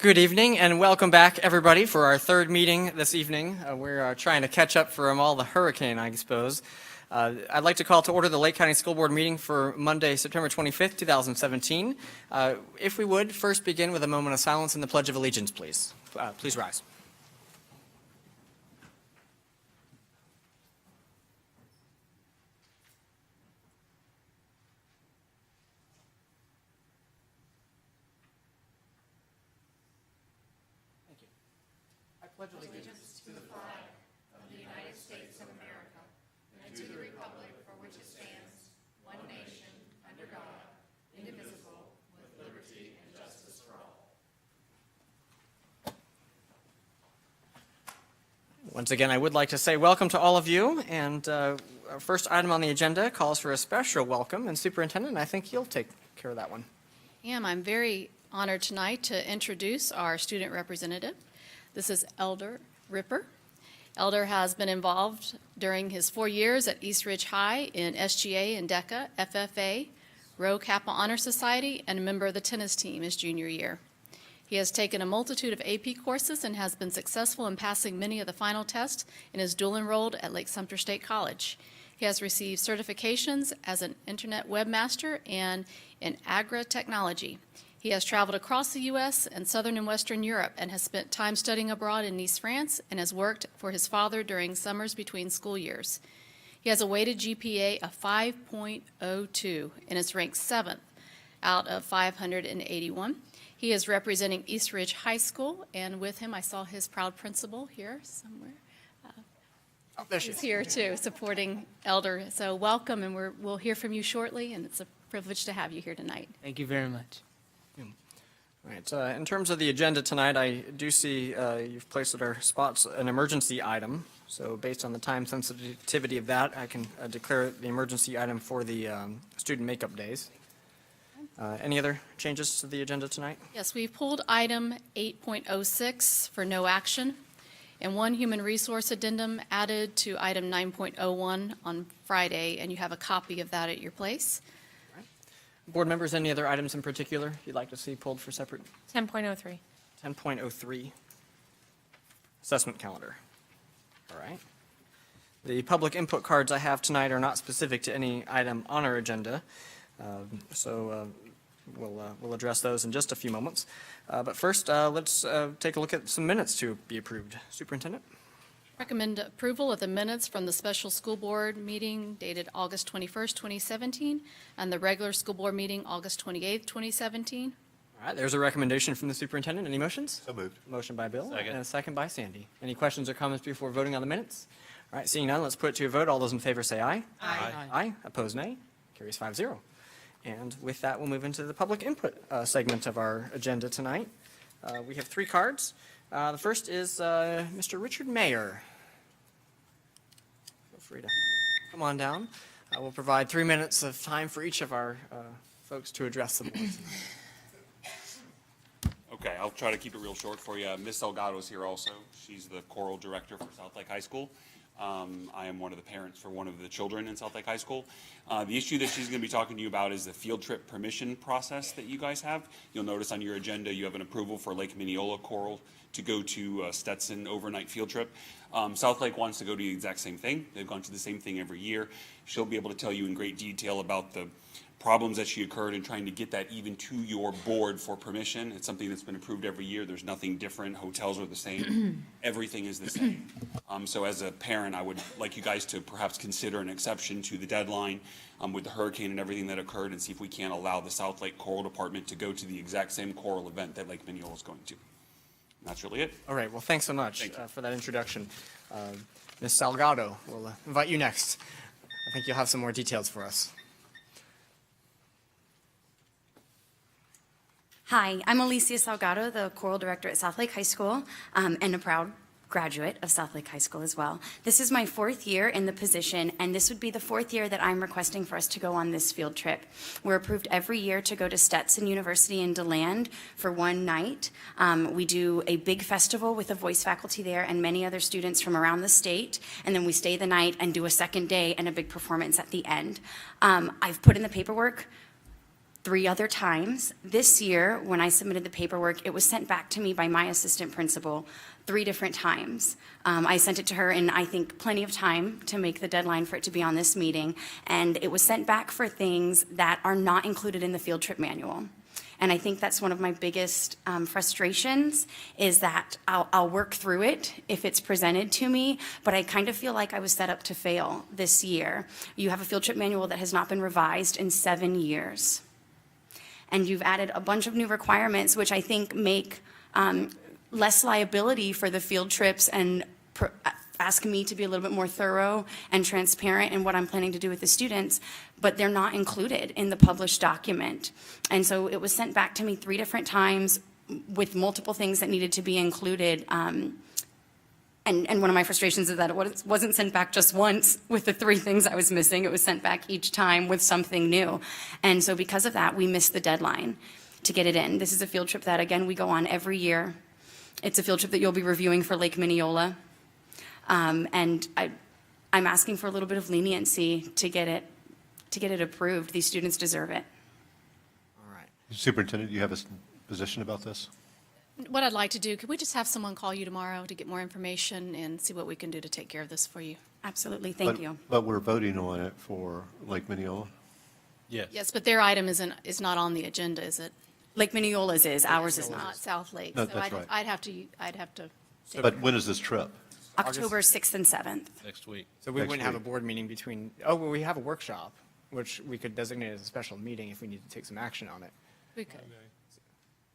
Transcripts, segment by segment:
Good evening and welcome back, everybody, for our third meeting this evening. We're trying to catch up from all the hurricane, I suppose. I'd like to call to order the Lake County School Board meeting for Monday, September 25th, 2017. If we would, first begin with a moment of silence and the Pledge of Allegiance, please. Please rise. Pledge allegiance to the flag of the United States of America and to the republic for which it stands, one nation, under God, indivisible, with liberty and justice for all. Once again, I would like to say welcome to all of you, and our first item on the agenda calls for a special welcome, and Superintendent, I think you'll take care of that one. I'm very honored tonight to introduce our student representative. This is Elder Ripper. Elder has been involved during his 4 years at East Ridge High in SGA and DECA, FFA, Rho Kappa Honor Society, and a member of the tennis team his junior year. He has taken a multitude of AP courses and has been successful in passing many of the final tests and is dual enrolled at Lake Sumter State College. He has received certifications as an internet webmaster and in agri-technology. He has traveled across the U.S. and Southern and Western Europe and has spent time studying abroad in Nice, France, and has worked for his father during summers between school years. He has a weighted GPA of 5.02 and is ranked 7th out of 581. He is representing East Ridge High School, and with him I saw his proud principal here somewhere. There she He's is. here too, supporting Elder. So welcome, and we'll hear from you shortly, and it's a privilege to have you here tonight. Thank you very much. All right, in terms of the agenda tonight, I do see you've placed at our spots an emergency item. So based on the time sensitivity of that, I can declare the emergency item for the student makeup days. Any other changes to the agenda tonight? Yes, we've pulled item 8.06 for no action, and one human resource addendum added to item 9.01 on Friday, and you have a copy of that at your place. Board members, any other items in particular you'd like to see pulled for separate? 10.03. 10.03, assessment calendar. All right. The public input cards I have tonight are not specific to any item on our agenda, so we'll address those in just a few moments. But first, let's take a look at some minutes to be approved. Superintendent? Recommend approval of the minutes from the special school board meeting dated August 21st, 2017, and the regular school board meeting August 28th, 2017. All right, there's a recommendation from the superintendent. Any motions? So moved. Motion by Bill. Second. And a second by Sandy. Any questions or comments before voting on the minutes? All right, seeing none, let's put it to a vote. All those in favor say aye. Aye. Aye. Opposed, nay. Carries 5-0. And with that, we'll move into the public input segment of our agenda tonight. We have 3 cards. The first is Mr. Richard Mayer. Feel free to come on down. We'll provide 3 minutes of time for each of our folks to address the board. Okay, I'll try to keep it real short for you. Ms. Salgado is here also. She's the choral director for South Lake High School. I am one of the parents for one of the children in South Lake High School. The issue that she's going to be talking to you about is the field trip permission process that you guys have. You'll notice on your agenda you have an approval for Lake Mineola Choral to go to Stetson overnight field trip. South Lake wants to go to the exact same thing. They've gone to the same thing every year. She'll be able to tell you in great detail about the problems that she occurred in trying to get that even to your board for permission. It's something that's been approved every year. There's nothing different. Hotels are the same. Everything is the same. So as a parent, I would like you guys to perhaps consider an exception to the deadline with the hurricane and everything that occurred, and see if we can't allow the South Lake Choral Department to go to the exact same choral event that Lake Mineola is going to. And that's really it. All right, well, thanks so much Thank you. for that introduction. Ms. Salgado, we'll invite you next. I think you'll have some more details for us. Hi, I'm Elysia Salgado, the choral director at South Lake High School, and a proud graduate of South Lake High School as well. This is my 4th year in the position, and this would be the 4th year that I'm requesting for us to go on this field trip. We're approved every year to go to Stetson University in DeLand for one night. We do a big festival with the voice faculty there and many other students from around the state, and then we stay the night and do a second day and a big performance at the end. I've put in the paperwork 3 other times. This year, when I submitted the paperwork, it was sent back to me by my assistant principal 3 different times. I sent it to her in, I think, plenty of time to make the deadline for it to be on this meeting, and it was sent back for things that are not included in the field trip manual. And I think that's one of my biggest frustrations, is that I'll work through it if it's presented to me, but I kind of feel like I was set up to fail this year. You have a field trip manual that has not been revised in 7 years. And you've added a bunch of new requirements, which I think make less liability for the field trips and ask me to be a little bit more thorough and transparent in what I'm planning to do with the students, but they're not included in the published document. And so it was sent back to me 3 different times with multiple things that needed to be included. And one of my frustrations is that it wasn't sent back just once with the 3 things I was missing. It was sent back each time with something new. And so because of that, we missed the deadline to get it in. This is a field trip that, again, we go on every year. It's a field trip that you'll be reviewing for Lake Mineola. And I'm asking for a little bit of leniency to get it approved. These students deserve it. All right. Superintendent, do you have a position about this? What I'd like to do, could we just have someone call you tomorrow to get more information and see what we can do to take care of this for you? Absolutely, thank you. But we're voting on it for Lake Mineola? Yes. Yes, but their item is not on the agenda, is it? Lake Mineola's is, ours is Not not. South Lake. No, So that's right. I'd have to. But when is this trip? October 6th and 7th. Next week. So we Next wouldn't have a week. board meeting between, well, we have a workshop, which we could designate as a special meeting if we need to take some action on it. We could.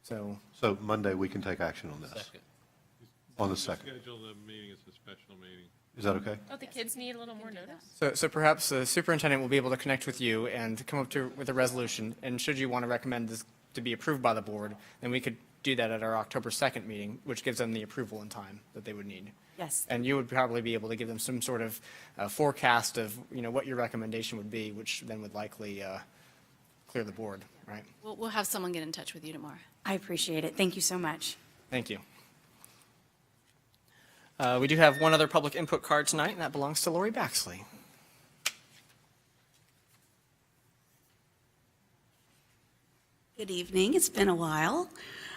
So, So Monday, we can take action on this, Second. on the 2nd. Schedule the meeting as a special meeting. Is that okay? Don't the kids need a little more notice? so perhaps the superintendent will be able to connect with you and come up with a resolution. And should you want to recommend this to be approved by the board, then we could do that at our October 2nd meeting, which gives them the approval in time that they would need. Yes. And you would probably be able to give them some sort of forecast of, what your recommendation would be, which then would likely clear the board, right? We'll have someone get in touch with you tomorrow. I appreciate it. Thank you so much. Thank you. We do have one other public input card tonight, and that belongs to Lori Baxley. Good evening. It's been a while.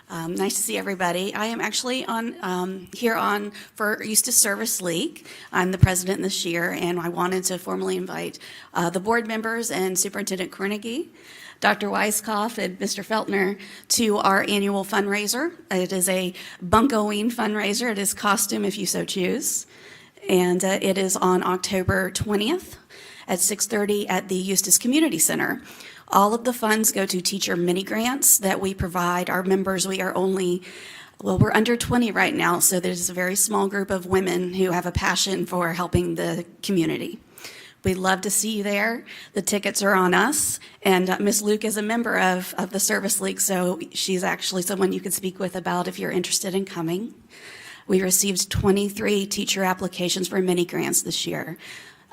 Nice to see everybody. I am actually here for Eustis Service League. I'm the president this year, and I wanted to formally invite the board members and Superintendent Kornegay, Dr. Weiskopf, and Mr. Feltner to our annual fundraiser. It is a buncoing fundraiser. It is costume if you so choose. And it is on October 20th at 6:30 at the Eustis Community Center. All of the funds go to teacher mini grants that we provide our members. We are we're under 20 right now, so there's a very small group of women who have a passion for helping the community. We'd love to see you there. The tickets are on us, and Ms. Luke is a member of the Service League, so she's actually someone you could speak with about if you're interested in coming. We received 23 teacher applications for mini grants this year.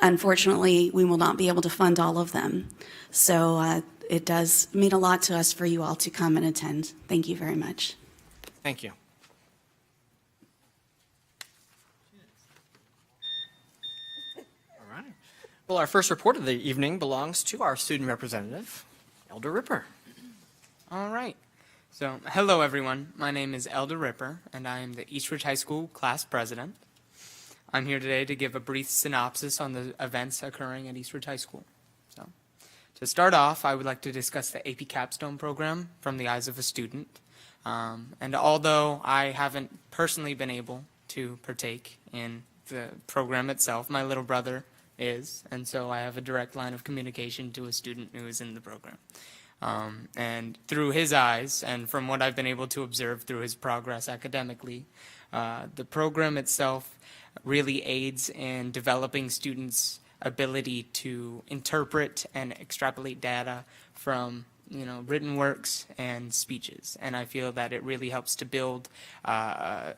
Unfortunately, we will not be able to fund all of them. So it does mean a lot to us for you all to come and attend. Thank you very much. Thank you. All right. Well, our first report of the evening belongs to our student representative, Elder Ripper. All right. So, hello everyone. My name is Elder Ripper, and I am the Eastridge High School class president. I'm here today to give a brief synopsis on the events occurring at Eastridge High School. So, to start off, I would like to discuss the AP Capstone program from the eyes of a student. And although I haven't personally been able to partake in the program itself, my little brother is, and so I have a direct line of communication to a student who is in the program. And through his eyes, and from what I've been able to observe through his progress academically, the program itself really aids in developing students' ability to interpret and extrapolate data from written works and speeches. And I feel that it really helps to build a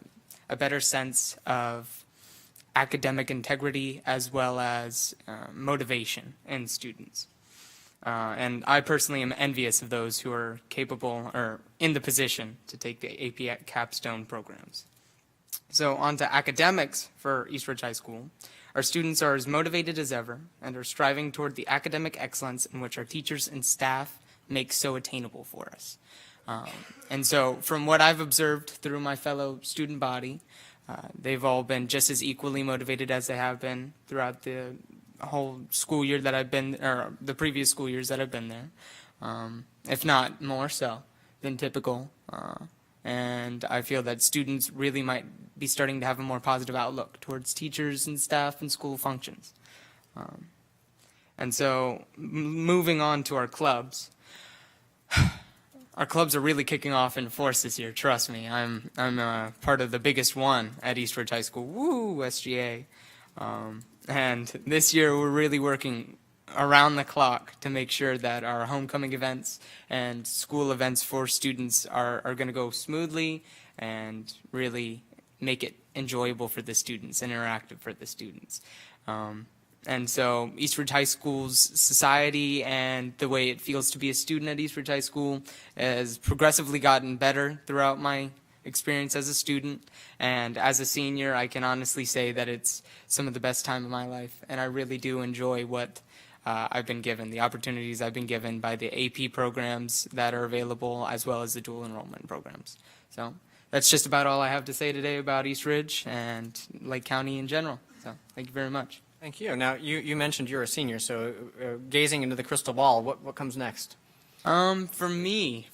better sense of academic integrity as well as motivation in students. And I personally am envious of those who are capable or in the position to take the AP Capstone programs. So on to academics for Eastridge High School. Our students are as motivated as ever and are striving toward the academic excellence in which our teachers and staff make so attainable for us. And so from what I've observed through my fellow student body, they've all been just as equally motivated as they have been throughout the whole school year that I've been, or the previous school years that I've been there, if not more so than typical. And I feel that students really might be starting to have a more positive outlook towards teachers and staff and school functions. And so moving on to our clubs. Our clubs are really kicking off in force this year. Trust me, I'm part of the biggest one at Eastridge High School. Woo, SGA! And this year we're really working around the clock to make sure that our homecoming events and school events for students are going to go smoothly and really make it enjoyable for the students, interactive for the students. And so Eastridge High School's society and the way it feels to be a student at Eastridge High School has progressively gotten better throughout my experience as a student. And as a senior, I can honestly say that it's some of the best time of my life. And I really do enjoy what I've been given, the opportunities I've been given by the AP programs that are available, as well as the dual enrollment programs. So that's just about all I have to say today about Eastridge and Lake County in general. So thank you very much. Thank you. Now, you mentioned you're a senior, so gazing into the crystal ball, what comes next? For me,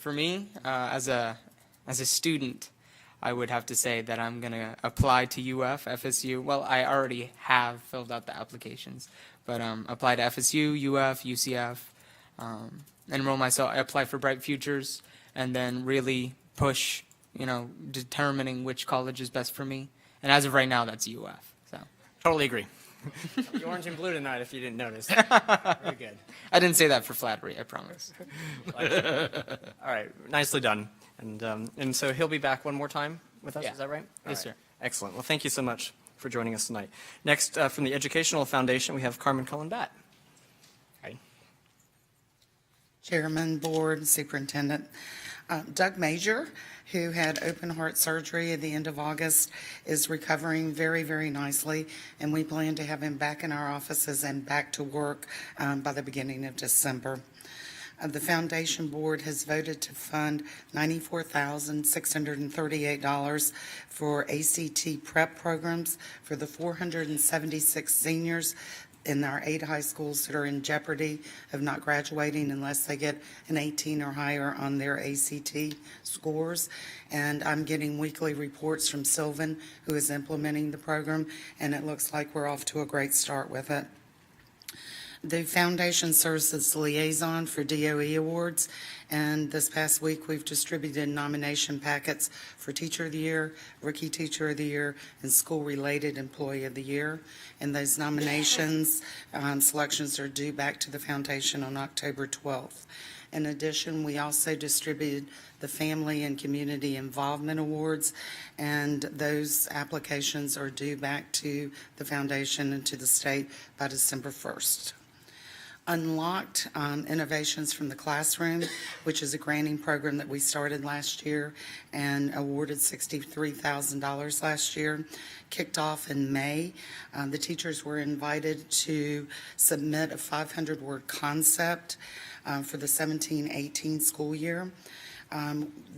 as a student, I would have to say that I'm going to apply to UF, FSU. Well, I already have filled out the applications, but apply to FSU, UF, UCF, enroll myself, apply for Bright Futures, and then really push, determining which college is best for me. And as of right now, that's UF. So Totally agree. The orange and blue tonight, if you didn't notice. Very good. I didn't say that for flattery, I promise. All right, nicely done. And so he'll be back one more time with us, Yeah. is that right? All Yes, right. sir. Excellent. Well, thank you so much for joining us tonight. Next, from the Educational Foundation, we have Carmen Cullen-Batt. Hi. Chairman, Board, Superintendent. Doug Major, who had open heart surgery at the end of August, is recovering very, very nicely, and we plan to have him back in our offices and back to work by the beginning of December. The Foundation Board has voted to fund $94,638 for ACT prep programs for the 476 seniors in our 8 high schools that are in jeopardy of not graduating unless they get an 18 or higher on their ACT scores. And I'm getting weekly reports from Sylvan, who is implementing the program, and it looks like we're off to a great start with it. The foundation serves as liaison for DOE awards, and this past week we've distributed nomination packets for Teacher of the Year, Rookie Teacher of the Year, and School-Related Employee of the Year. And those nominations selections are due back to the foundation on October 12th. In addition, we also distributed the Family and Community Involvement Awards, and those applications are due back to the foundation and to the state by December 1st. Unlocked Innovations from the Classroom, which is a granting program that we started last year and awarded $63,000 last year, kicked off in May. The teachers were invited to submit a 500-word concept for the 17-18 school year.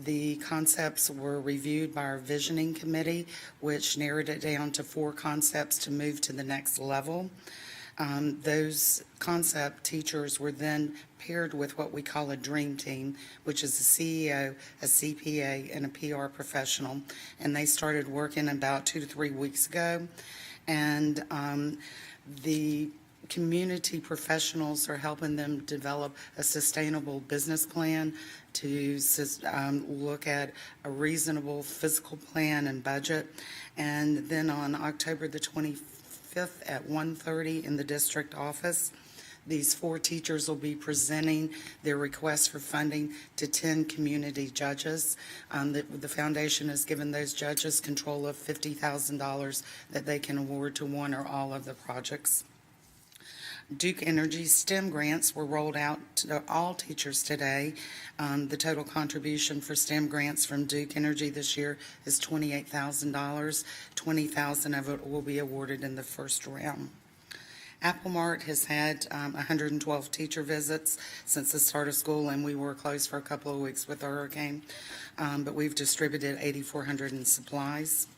The concepts were reviewed by our visioning committee, which narrowed it down to 4 concepts to move to the next level. Those concept teachers were then paired with what we call a dream team, which is a CEO, a CPA, and a PR professional. And they started working about 2 to 3 weeks ago. And the community professionals are helping them develop a sustainable business plan to look at a reasonable fiscal plan and budget. And then on October the 25th at 1:30 in the district office, these 4 teachers will be presenting their request for funding to 10 community judges. The foundation has given those judges control of $50,000 that they can award to one or all of the projects. Duke Energy STEM grants were rolled out to all teachers today. The total contribution for STEM grants from Duke Energy this year is $28,000. $20,000 of it will be awarded in the first round. Apple Mart has had 112 teacher visits since the start of school, and we were closed for a couple of weeks with the hurricane, but we've distributed 8,400 in supplies.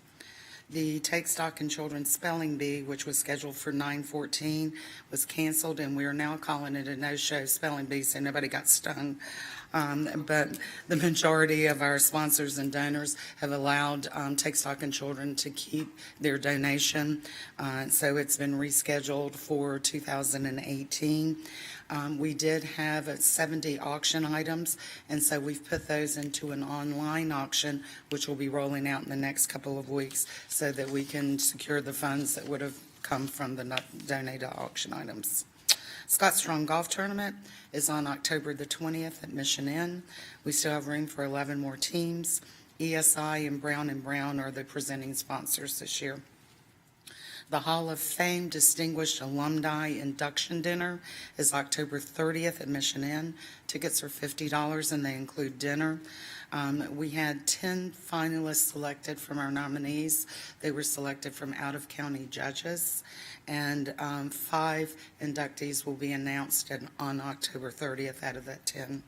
The Take Stock in Children's Spelling Bee, which was scheduled for 9/14, was canceled, and we are now calling it a no-show spelling bee, so nobody got stung. But the majority of our sponsors and donors have allowed Take Stock in Children to keep their donation, so it's been rescheduled for 2018. We did have 70 auction items, and so we've put those into an online auction, which will be rolling out in the next couple of weeks so that we can secure the funds that would have come from the donated auction items. Scott Strong Golf Tournament is on October the 20th at Mission Inn. We still have room for 11 more teams. ESI and Brown are the presenting sponsors this year. The Hall of Fame Distinguished Alumni Induction Dinner is October 30th at Mission Inn. Tickets are $50 and they include dinner. We had 10 finalists selected from our nominees. They were selected from out-of-county judges, and 5 inductees will be announced on October 30th out of that 10.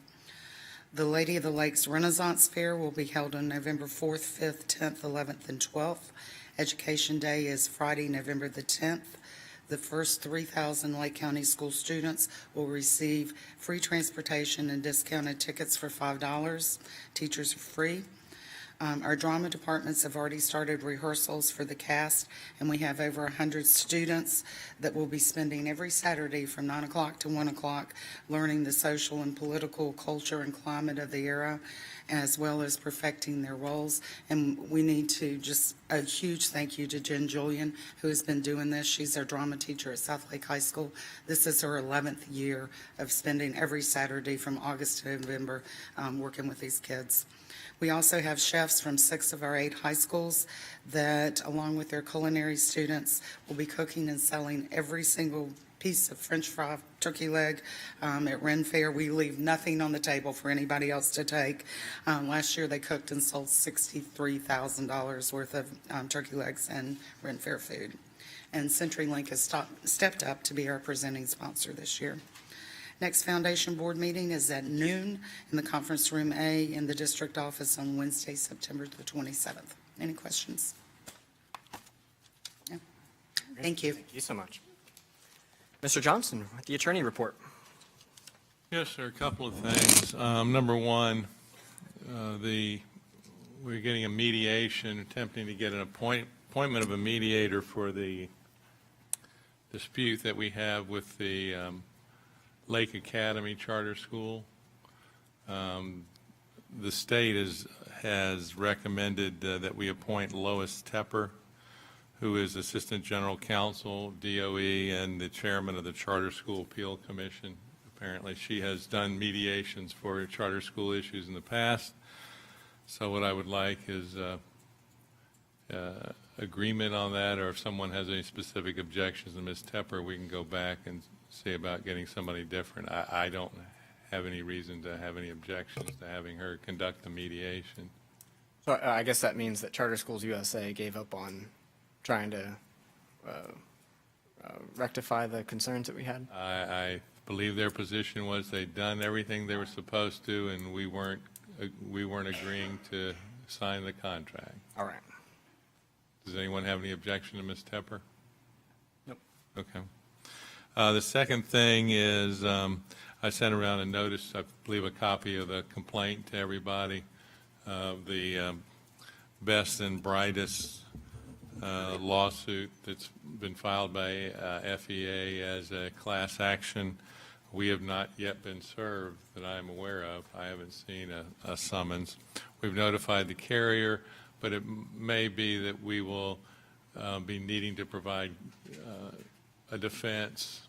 The Lady of the Lakes Renaissance Fair will be held on November 4th, 5th, 10th, 11th, and 12th. Education Day is Friday, November the 10th. The first 3,000 Lake County school students will receive free transportation and discounted tickets for $5. Teachers are free. Our drama departments have already started rehearsals for the cast, and we have over 100 students that will be spending every Saturday from 9 o'clock to 1 o'clock learning the social and political culture and climate of the era, as well as perfecting their roles. And we need to just a huge thank you to Jen Julian, who has been doing this. She's our drama teacher at Southlake High School. This is her 11th year of spending every Saturday from August to November working with these kids. We also have chefs from 6 of our 8 high schools that, along with their culinary students, will be cooking and selling every single piece of French fry turkey leg at Ren Fair. We leave nothing on the table for anybody else to take. Last year, they cooked and sold $63,000 worth of turkey legs and Ren Fair food. And CenturyLink has stepped up to be our presenting sponsor this year. Next Foundation Board meeting is at noon in the Conference Room A in the district office on Wednesday, September the 27th. Any questions? No? Thank you. Thank you so much. Mr. Johnson, with the attorney report. Yes, sir, a couple of things. Number one, we're getting a mediation, attempting to get an appointment of a mediator for the dispute that we have with the Lake Academy Charter School. The state has recommended that we appoint Lois Tepper, who is Assistant General Counsel, DOE, and the Chairman of the Charter School Appeal Commission. Apparently, she has done mediations for charter school issues in the past. So what I would like is agreement on that, or if someone has any specific objections to Ms. Tepper, we can go back and see about getting somebody different. I don't have any reason to have any objections to having her conduct the mediation. So I guess that means that Charter Schools USA gave up on trying to rectify the concerns that we had? I believe their position was they'd done everything they were supposed to, and we weren't agreeing to sign the contract. All right. Does anyone have any objection to Ms. Tepper? Nope. Okay. The second thing is I sent around a notice, I believe a copy of the complaint to everybody, the best and brightest lawsuit that's been filed by FEA as a class action. We have not yet been served that I am aware of. I haven't seen a summons. We've notified the carrier, but it may be that we will be needing to provide a defense.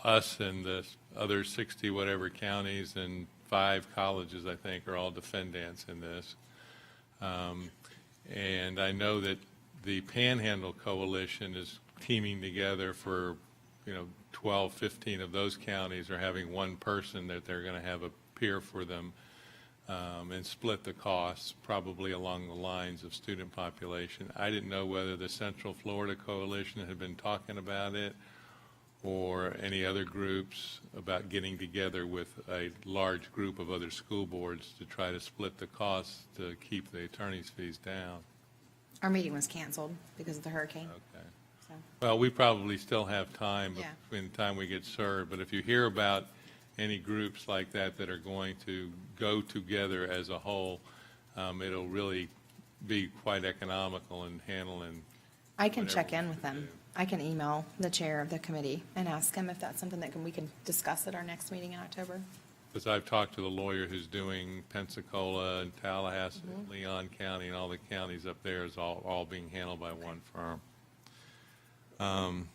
Us and the other 60 whatever counties and 5 colleges, I think, are all defendants in this. And I know that the Panhandle Coalition is teaming together for, 12, 15 of those counties are having one person that they're going to have appear for them and split the costs, probably along the lines of student population. I didn't know whether the Central Florida Coalition had been talking about it or any other groups about getting together with a large group of other school boards to try to split the costs to keep the attorney's fees down. Our meeting was canceled because of the hurricane. Okay. So. Well, we probably still have time Yeah. between the time we get served, but if you hear about any groups like that that are going to go together as a whole, it'll really be quite economical in handling. I can whatever check we in with have to them. do. I can email the chair of the committee and ask him if that's something that we can discuss at our next meeting in October. Because I've talked to the lawyer who's doing Pensacola and Tallahassee, Mm-hmm. Leon County, and all the counties up there is all being handled by one firm. Can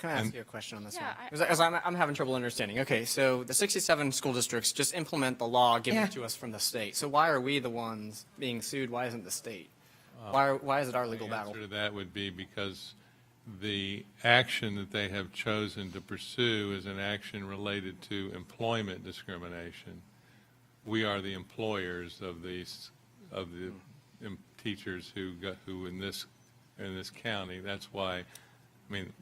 I ask And- you a question on this Yeah, one? Because I'm having trouble understanding. Okay, so the 67 school districts just implement the law given Yeah. to us from the state. So why are we the ones being sued? Why isn't the state? Why is it our legal The battle? answer to that would be because the action that they have chosen to pursue is an action related to employment discrimination. We are the employers of the teachers who in this county. That's why, I mean,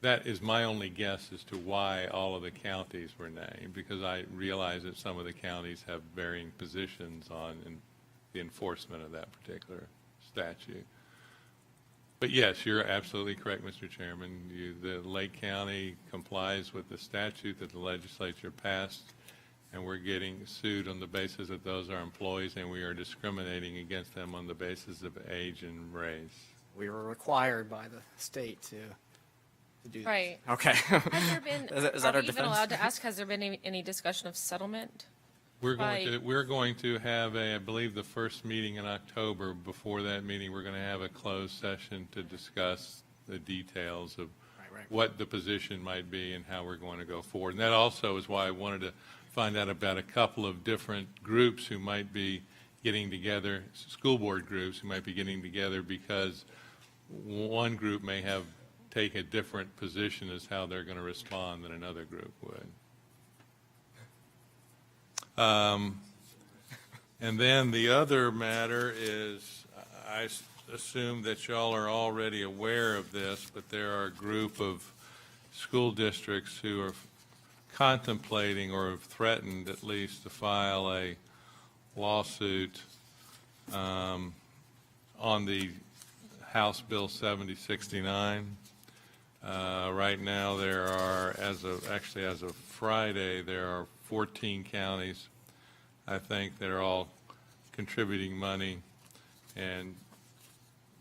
that is my only guess as to why all of the counties were named, because I realize that some of the counties have varying positions on the enforcement of that particular statute. But yes, you're absolutely correct, Mr. Chairman. The Lake County complies with the statute that the legislature passed, and we're getting sued on the basis that those are employees, and we are discriminating against them on the basis of age and race. We were required by the state to do this. Right. Okay. Has there been, Is that are our we even defense? allowed to ask, has there been any discussion of settlement? We're going to have I believe the first meeting in October. Before that meeting, we're going to have a closed session to discuss the details of Right. what the position might be and how we're going to go forward. And that also is why I wanted to find out about a couple of different groups who might be getting together, school board groups who might be getting together, because one group may take a different position as how they're going to respond than another group would. And then the other matter is, I assume that y'all are already aware of this, but there are a group of school districts who are contemplating or have threatened at least to file a lawsuit on the House Bill 7069. Right now, there are, as of Friday, there are 14 counties, I think, that are all contributing money and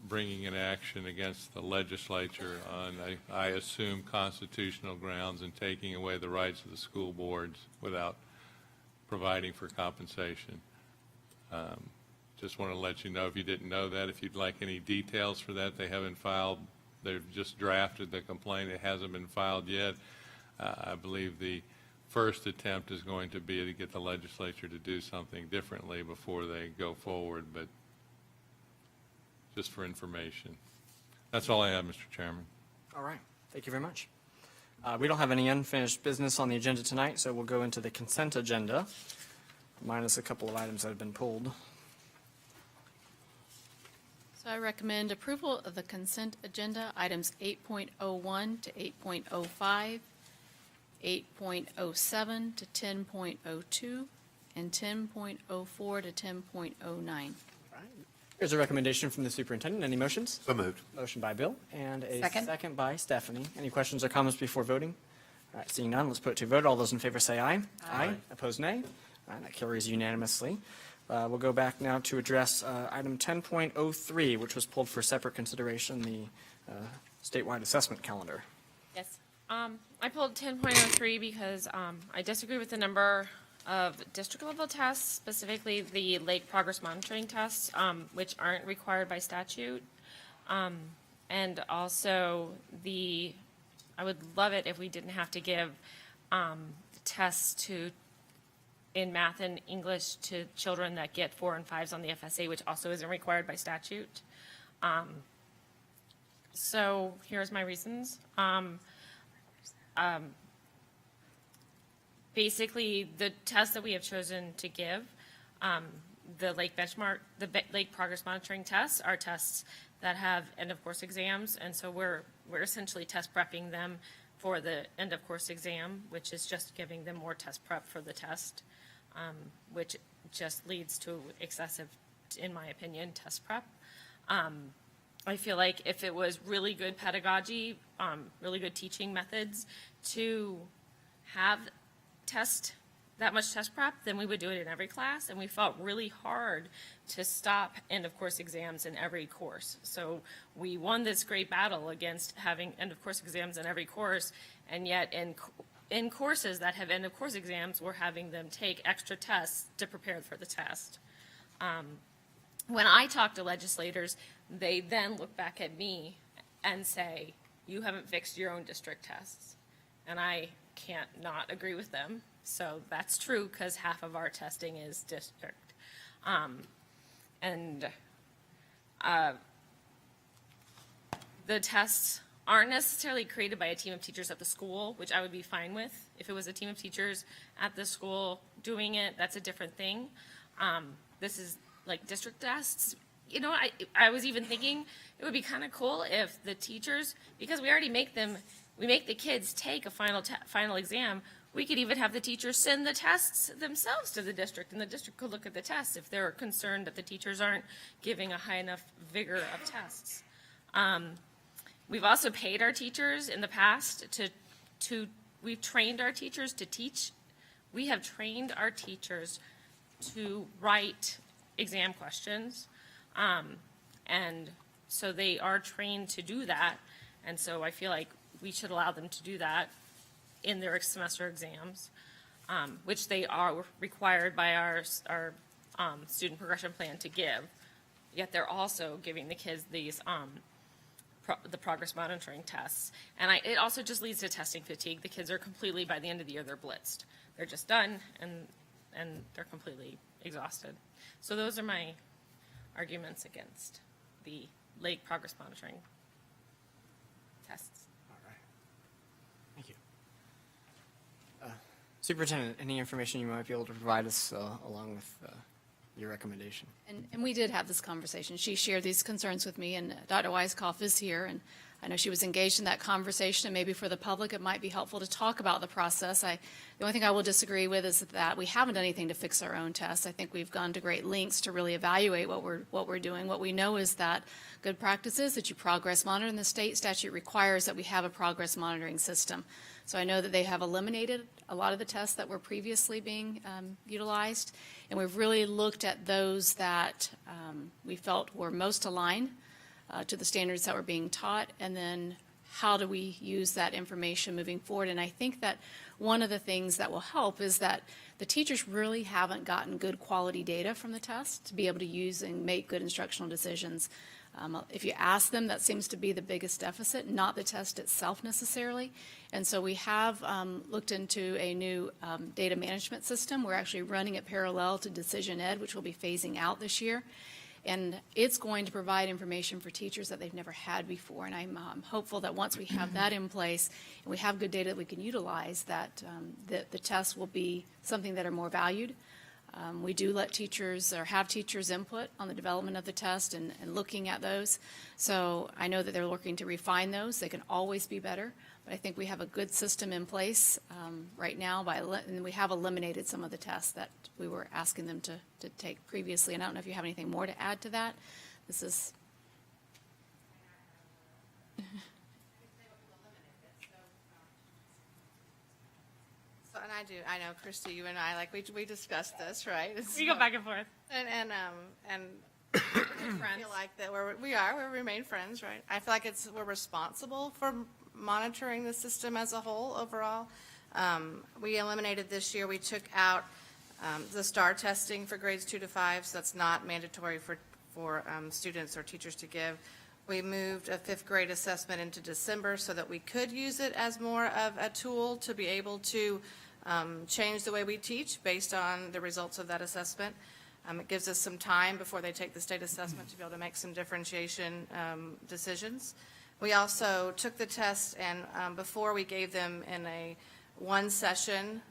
bringing an action against the legislature on, I assume, constitutional grounds and taking away the rights of the school boards without providing for compensation. Just want to let you know, if you didn't know that, if you'd like any details for that, they haven't filed, they've just drafted the complaint, it hasn't been filed yet. I believe the first attempt is going to be to get the legislature to do something differently before they go forward, but just for information. That's all I have, Mr. Chairman. All right. Thank you very much. We don't have any unfinished business on the agenda tonight, so we'll go into the consent agenda, minus a couple of items that have been pulled. So I recommend approval of the consent agenda, items 8.01 to 8.05, 8.07 to 10.02, and 10.04 to 10.09. Here's a recommendation from the superintendent. Any motions? So moved. Motion by Bill and a Second. second by Stephanie. Any questions or comments before voting? All right, seeing none, let's put it to vote. All those in favor say aye. Aye. Opposed, nay. All right, that carries unanimously. We'll go back now to address item 10.03, which was pulled for separate consideration, the statewide assessment calendar. Yes. I pulled 10.03 because I disagree with the number of district level tests, specifically the lake progress monitoring tests, which aren't required by statute. And also I would love it if we didn't have to give tests in math and English to children that get 4 and 5s on the FSA, which also isn't required by statute. So here's my reasons. Basically, the tests that we have chosen to give, the lake lake progress monitoring tests are tests that have end of course exams, and so we're essentially test prepping them for the end of course exam, which is just giving them more test prep for the test, which just leads to excessive, in my opinion, test prep. I feel like if it was really good pedagogy, really good teaching methods to have that much test prep, then we would do it in every class, and we fought really hard to stop end of course exams in every course. So we won this great battle against having end of course exams in every course, and yet in courses that have end of course exams, we're having them take extra tests to prepare for the test. When I talk to legislators, they then look back at me and say, you haven't fixed your own district tests. And I can't not agree with them. So that's true, because half of our testing is district. The tests aren't necessarily created by a team of teachers at the school, which I would be fine with. If it was a team of teachers at the school doing it, that's a different thing. This is like district tests. You know, I was even thinking it would be kind of cool if the teachers, because we already make the kids take a final exam, we could even have the teachers send the tests themselves to the district, and the district could look at the tests if they're concerned that the teachers aren't giving a high enough vigor of tests. We've also paid our teachers in the past we've trained our teachers to teach. We have trained our teachers to write exam questions. And so they are trained to do that. And so I feel like we should allow them to do that in their semester exams, which they are required by our student progression plan to give. Yet they're also giving the kids these the progress monitoring tests. And it also just leads to testing fatigue. The kids are completely, by the end of the year, they're blitzed. They're just done, and they're completely exhausted. So those are my arguments against the late progress monitoring tests. All right. Thank you. Superintendent, any information you might be able to provide us along with your recommendation? And we did have this conversation. She shared these concerns with me, and Dr. Weiskopf is here, and I know she was engaged in that conversation, and maybe for the public it might be helpful to talk about the process. The only thing I will disagree with is that we haven't done anything to fix our own tests. I think we've gone to great lengths to really evaluate what we're doing. What we know is that good practice is that you progress monitor, and the state statute requires that we have a progress monitoring system. So I know that they have eliminated a lot of the tests that were previously being utilized, and we've really looked at those that we felt were most aligned to the standards that were being taught, and then how do we use that information moving forward. And I think that one of the things that will help is that the teachers really haven't gotten good quality data from the test to be able to use and make good instructional decisions. If you ask them, that seems to be the biggest deficit, not the test itself necessarily. And so we have looked into a new data management system. We're actually running it parallel to Decision Ed, which we'll be phasing out this year. And it's going to provide information for teachers that they've never had before. And I'm hopeful that once we have that in place and we have good data that we can utilize, that the tests will be something that are more valued. We do let teachers or have teachers input on the development of the test and looking at those. So I know that they're looking to refine those. They can always be better. But I think we have a good system in place right now, and we have eliminated some of the tests that we were asking them to take previously. And I don't know if you have anything more to add to that. This is. So, and I know, Christy, you and I, we discussed this, right? We go back and forth. And I feel like that we remain friends, right? I feel like we're responsible for monitoring the system as a whole overall. We eliminated this year, we took out the STAR testing for grades 2 to 5, so that's not mandatory for students or teachers to give. We moved a 5th grade assessment into December so that we could use it as more of a tool to be able to change the way we teach based on the results of that assessment. It gives us some time before they take the state assessment to be able to make some differentiation decisions. We also took the test, and before we gave them in one session,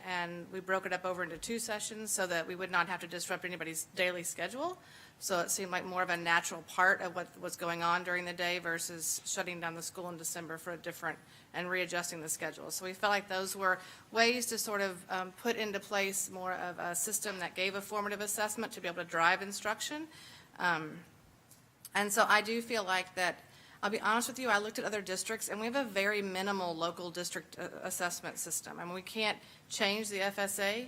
and we broke it up over into 2 sessions so that we would not have to disrupt anybody's daily schedule. So it seemed like more of a natural part of what was going on during the day versus shutting down the school in December for a different, and readjusting the schedule. So we felt like those were ways to sort of put into place more of a system that gave a formative assessment to be able to drive instruction. And so I do feel like that, I'll be honest with you, I looked at other districts, and we have a very minimal local district assessment system. I mean, we can't change the FSA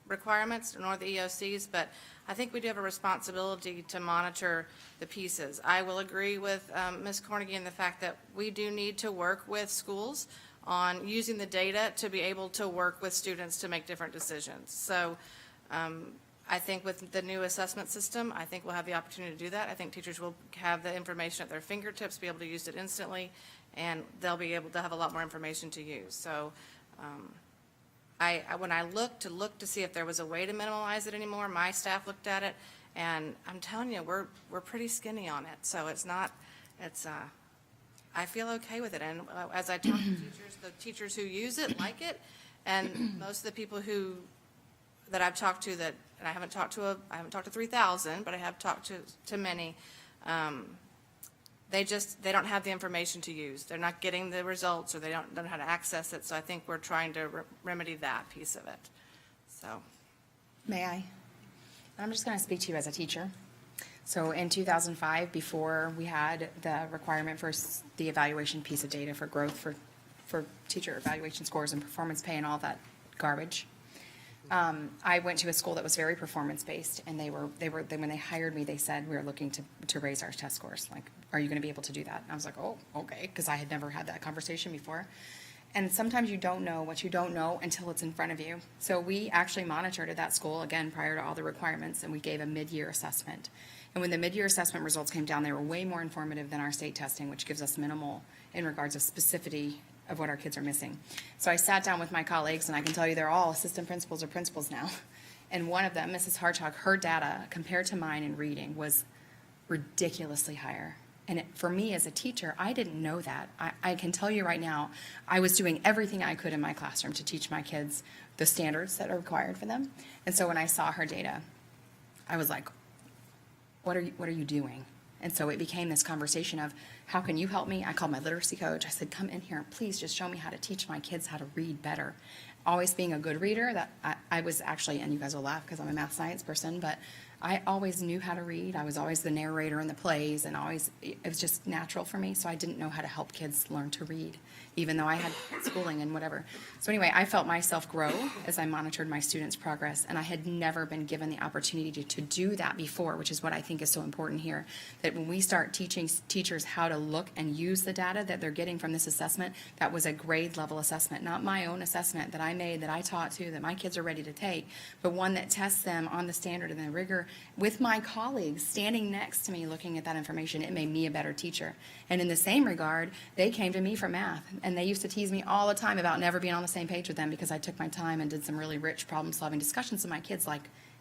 requirements nor the EOCs, but I think we do have a responsibility to monitor the pieces. I will agree with Ms. Cornegie in the fact that we do need to work with schools on using the data to be able to work with students to make different decisions. So I think with the new assessment system, I think we'll have the opportunity to do that. I think teachers will have the information at their fingertips, be able to use it instantly, and they'll be able to have a lot more information to use. So when I looked to see if there was a way to minimize it anymore, my staff looked at it, and I'm telling you, we're pretty skinny on it. So I feel okay with it. And as I talk to teachers, the teachers who use it like it, and most of the people that I've talked to, and I haven't talked to 3,000, but I have talked to many. They don't have the information to use. They're not getting the results, or they don't know how to access it. So I think we're trying to remedy that piece of it. So, May I? I'm just going to speak to you as a teacher. So in 2005, before we had the requirement for the evaluation piece of data for growth for teacher evaluation scores and performance pay and all that garbage, I went to a school that was very performance-based, and when they hired me, they said, we're looking to raise our test scores. Like, are you going to be able to do that? And I was like, oh, okay, because I had never had that conversation before. And sometimes you don't know what you don't know until it's in front of you. So we actually monitored at that school, again, prior to all the requirements, and we gave a mid-year assessment. And when the mid-year assessment results came down, they were way more informative than our state testing, which gives us minimal in regards of specificity of what our kids are missing. So I sat down with my colleagues, and I can tell you they're all assistant principals or principals now. And one of them, Mrs. Hartog, her data compared to mine in reading was ridiculously higher. And for me as a teacher, I didn't know that. I can tell you right now, I was doing everything I could in my classroom to teach my kids the standards that are required for them. And so when I saw her data, I was like, what are you doing? And so it became this conversation of, how can you help me? I called my literacy coach. I said, come in here and please just show me how to teach my kids how to read better. Always being a good reader, that I was actually, and you guys will laugh because I'm a math science person, but I always knew how to read. I was always the narrator in the plays, and it was just natural for me. So I didn't know how to help kids learn to read, even though I had schooling and whatever. So anyway, I felt myself grow as I monitored my students' progress, and I had never been given the opportunity to do that before, which is what I think is so important here, that when we start teaching teachers how to look and use the data that they're getting from this assessment, that was a grade level assessment, not my own assessment that I made, that I taught to, that my kids are ready to take, but one that tests them on the standard and the rigor with my colleagues standing next to me looking at that information. It made me a better teacher. And in the same regard, they came to me for math, and they used to tease me all the time about never being on the same page with them because I took my time and did some really rich problem-solving discussions, and my kids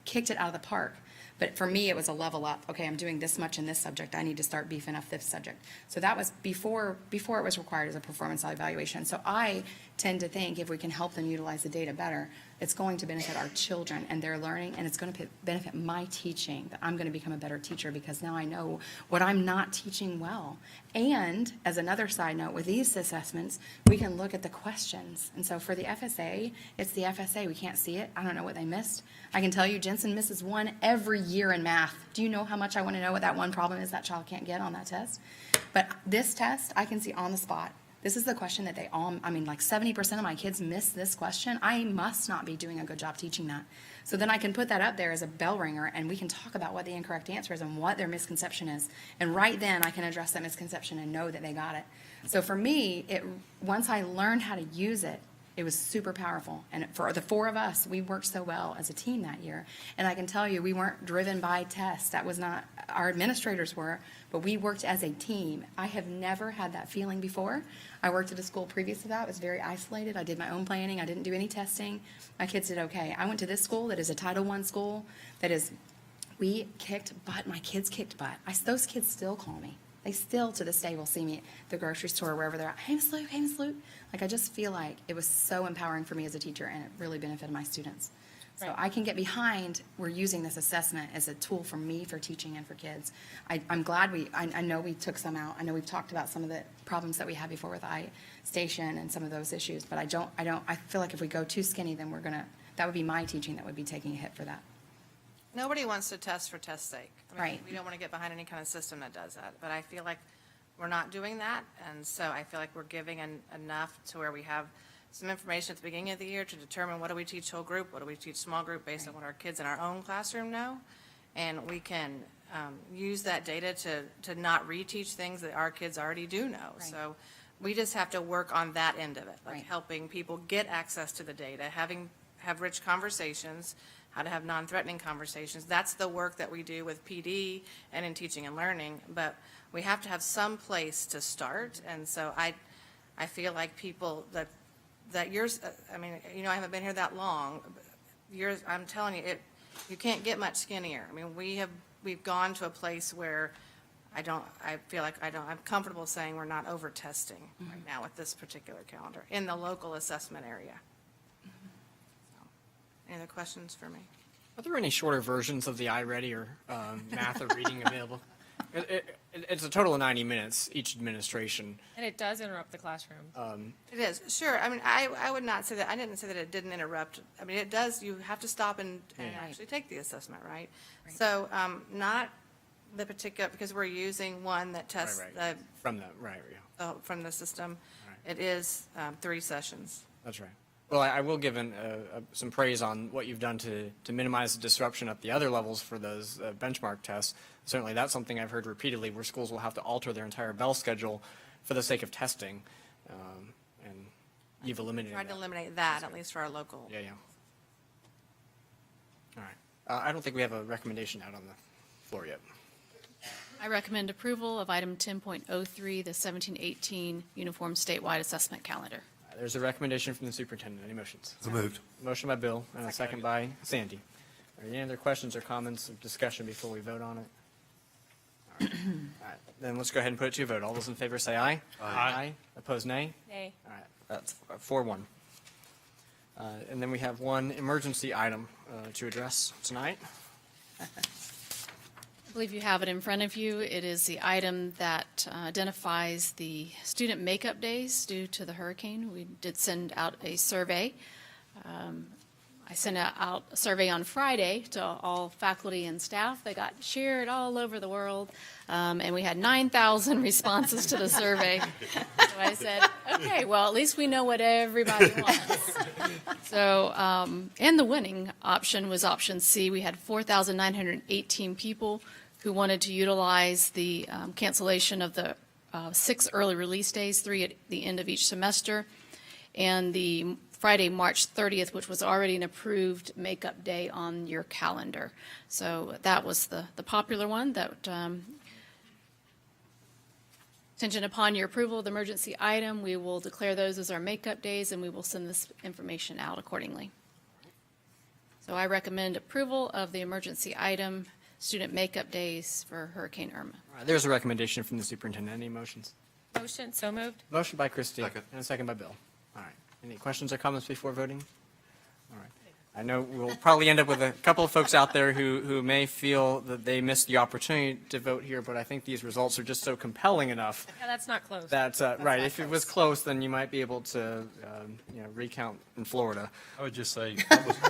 kicked it out of the park. But for me, it was a level up. Okay, I'm doing this much in this subject. I need to start beefing up this subject. So that was before it was required as a performance evaluation. So I tend to think if we can help them utilize the data better, it's going to benefit our children and their learning, and it's going to benefit my teaching, that I'm going to become a better teacher because now I know what I'm not teaching well. And as another side note, with these assessments, we can look at the questions. And so for the FSA, it's the FSA. We can't see it. I don't know what they missed. I can tell you Jensen misses one every year in math. Do you know how much I want to know what that one problem is that child can't get on that test? But this test, I can see on the spot. This is the question that they all, 70% of my kids miss this question. I must not be doing a good job teaching that. So then I can put that up there as a bell ringer, and we can talk about what the incorrect answer is and what their misconception is. And right then I can address that misconception and know that they got it. So for me, once I learned how to use it, it was super powerful. And for the four of us, we worked so well as a team that year. And I can tell you, we weren't driven by tests. That was not, our administrators were, but we worked as a team. I have never had that feeling before. I worked at a school previous to that. It was very isolated. I did my own planning. I didn't do any testing. My kids did okay. I went to this school that is a Title I school that is, we kicked butt. My kids kicked butt. Those kids still call me. They still, to this day, will see me at the grocery store, wherever they're at. Hey, Miss Luke. I just feel like it was so empowering for me as a teacher, and it really benefited my students. So Right. I can get behind, we're using this assessment as a tool for me, for teaching and for kids. I'm glad I know we took some out. I know we've talked about some of the problems that we had before with iStation and some of those issues, but I feel like if we go too skinny, then that would be my teaching that would be taking a hit for that. Nobody wants to test for test's sake. I mean, Right. We don't want to get behind any kind of system that does that, but I feel like we're not doing that, and so I feel like we're giving enough to where we have some information at the beginning of the year to determine what do we teach whole group, what do we teach small group based on what our kids in our own classroom know, and we can use that data to not reteach things that our kids already do know. Right. So we just have to work on that end of it, like Right. helping people get access to the data, have rich conversations, how to have non-threatening conversations. That's the work that we do with PD and in teaching and learning, but we have to have some place to start. And so I feel like people that yours, I mean, I haven't been here that long. Yours, I'm telling you, you can't get much skinnier. I mean, we've gone to a place where I'm comfortable saying we're not over testing right now with this particular calendar in the local assessment area. Any other questions for me? Are there any shorter versions of the iReady or math or reading available? It's a total of 90 minutes, each administration. And it does interrupt the classroom. It is, sure. I mean, I would not say that, I didn't say that it didn't interrupt. I mean, it does, you have to stop and actually take the assessment, right? So, not the particular, because we're using one that tests Right. From the, right, yeah. from the system. Right. It is 3 sessions. That's right. Well, I will give some praise on what you've done to minimize the disruption at the other levels for those benchmark tests. Certainly, that's something I've heard repeatedly, where schools will have to alter their entire bell schedule for the sake of testing, and you've eliminated Tried to that. eliminate that, at least for our local. Yeah. All right. I don't think we have a recommendation out on the floor yet. I recommend approval of item 10.03, the 17-18 Uniform Statewide Assessment Calendar. There's a recommendation from the superintendent. Any motions? So moved. Motion by Bill and a second by Sandy. Are there any other questions or comments or discussion before we vote on it? All right. Then let's go ahead and put it to a vote. All those in favor say aye. Aye. Opposed, nay. Nay. All right, that's 4-1. And then we have one emergency item to address tonight. I believe you have it in front of you. It is the item that identifies the student makeup days due to the hurricane. We did send out a survey. I sent out a survey on Friday to all faculty and staff. They got shared all over the world, and we had 9,000 responses to the survey. So I said, okay, well, at least we know what everybody wants. So, and the winning option was option C. We had 4,918 people who wanted to utilize the cancellation of the 6 early release days, 3 at the end of each semester, and the Friday, March 30th, which was already an approved makeup day on your calendar. So that was the popular one that, contingent upon your approval of the emergency item, we will declare those as our makeup days, and we will send this information out accordingly. So I recommend approval of the emergency item, student makeup days for Hurricane Irma. All right, there's a recommendation from the superintendent. Any motions? Motion, so moved. Motion by Christie. Second. And a second by Bill. All right. Any questions or comments before voting? All right. I know we'll probably end up with a couple of folks out there who may feel that they missed the opportunity to vote here, but I think these results are just so compelling enough Yeah, that's not close. that, right, if it was close, then you might be able to, recount in Florida. I would just say,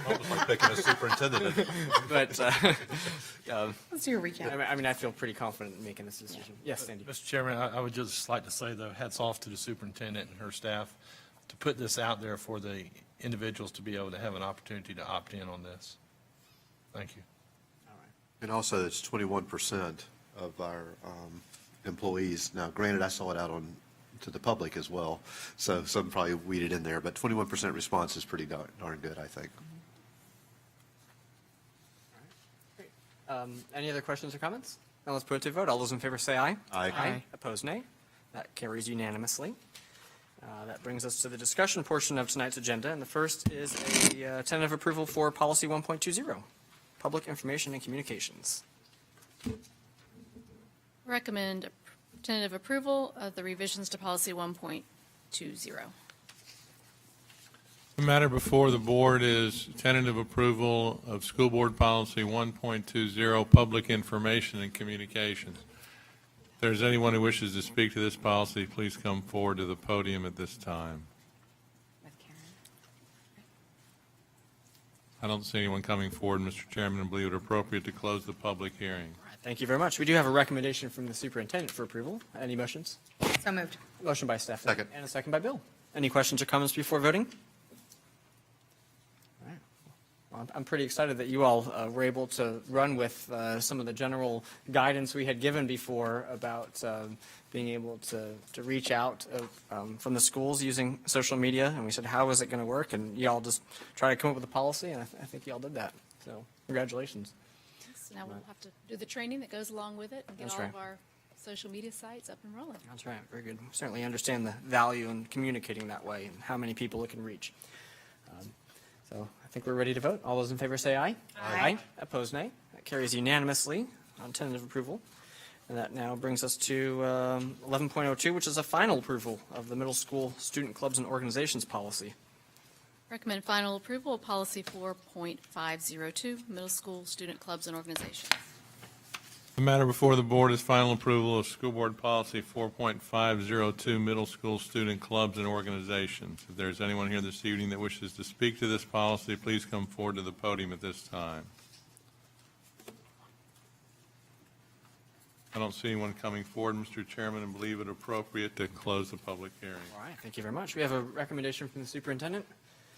almost like picking a superintendent. But, Let's do a recap. I mean, I feel pretty confident in making this decision. Yes, Sandy? Mr. Chairman, I would just like to say, though, hats off to the superintendent and her staff to put this out there for the individuals to be able to have an opportunity to opt in on this. Thank you. And also, it's 21% of our employees. Now, granted, I saw it out to the public as well, so some probably weeded in there, but 21% response is pretty darn good, I think. Any other questions or comments? Now let's put it to vote. All those in favor say aye. Aye. Opposed, nay. That carries unanimously. That brings us to the discussion portion of tonight's agenda, and the first is a tentative approval for Policy 1.20, Public Information and Communications. Recommend tentative approval of the revisions to policy 1.20. The matter before the board is tentative approval of School Board Policy 1.20, Public Information and Communications. If there's anyone who wishes to speak to this policy, please come forward to the podium at this time. I don't see anyone coming forward, Mr. Chairman, and believe it appropriate to close the public hearing. All right, thank you very much. We do have a recommendation from the superintendent for approval. Any motions? So moved. Motion by Stephanie. Second. And a second by Bill. Any questions or comments before voting? All right. Well, I'm pretty excited that you all were able to run with some of the general guidance we had given before about being able to reach out from the schools using social media. And we said, how is it going to work? And you all just try to come up with a policy, and I think you all did that. So congratulations. So now we'll have to do the training that goes along with it and get That's all right. of our social media sites up and rolling. That's right. Very good. Certainly understand the value in communicating that way and how many people it can reach. So I think we're ready to vote. All those in favor say aye. Aye. Opposed, nay. That carries unanimously on tentative approval. And that now brings us to 11.02, which is a final approval of the middle school student clubs and organizations policy. Recommend final approval of policy 4.502, middle school student clubs and organizations. The matter before the board is final approval of School Board Policy 4.502, Middle School Student Clubs and Organizations. If there's anyone here this evening that wishes to speak to this policy, please come forward to the podium at this time. I don't see anyone coming forward, Mr. Chairman, and believe it appropriate to close the public hearing. All right. Thank you very much. We have a recommendation from the superintendent.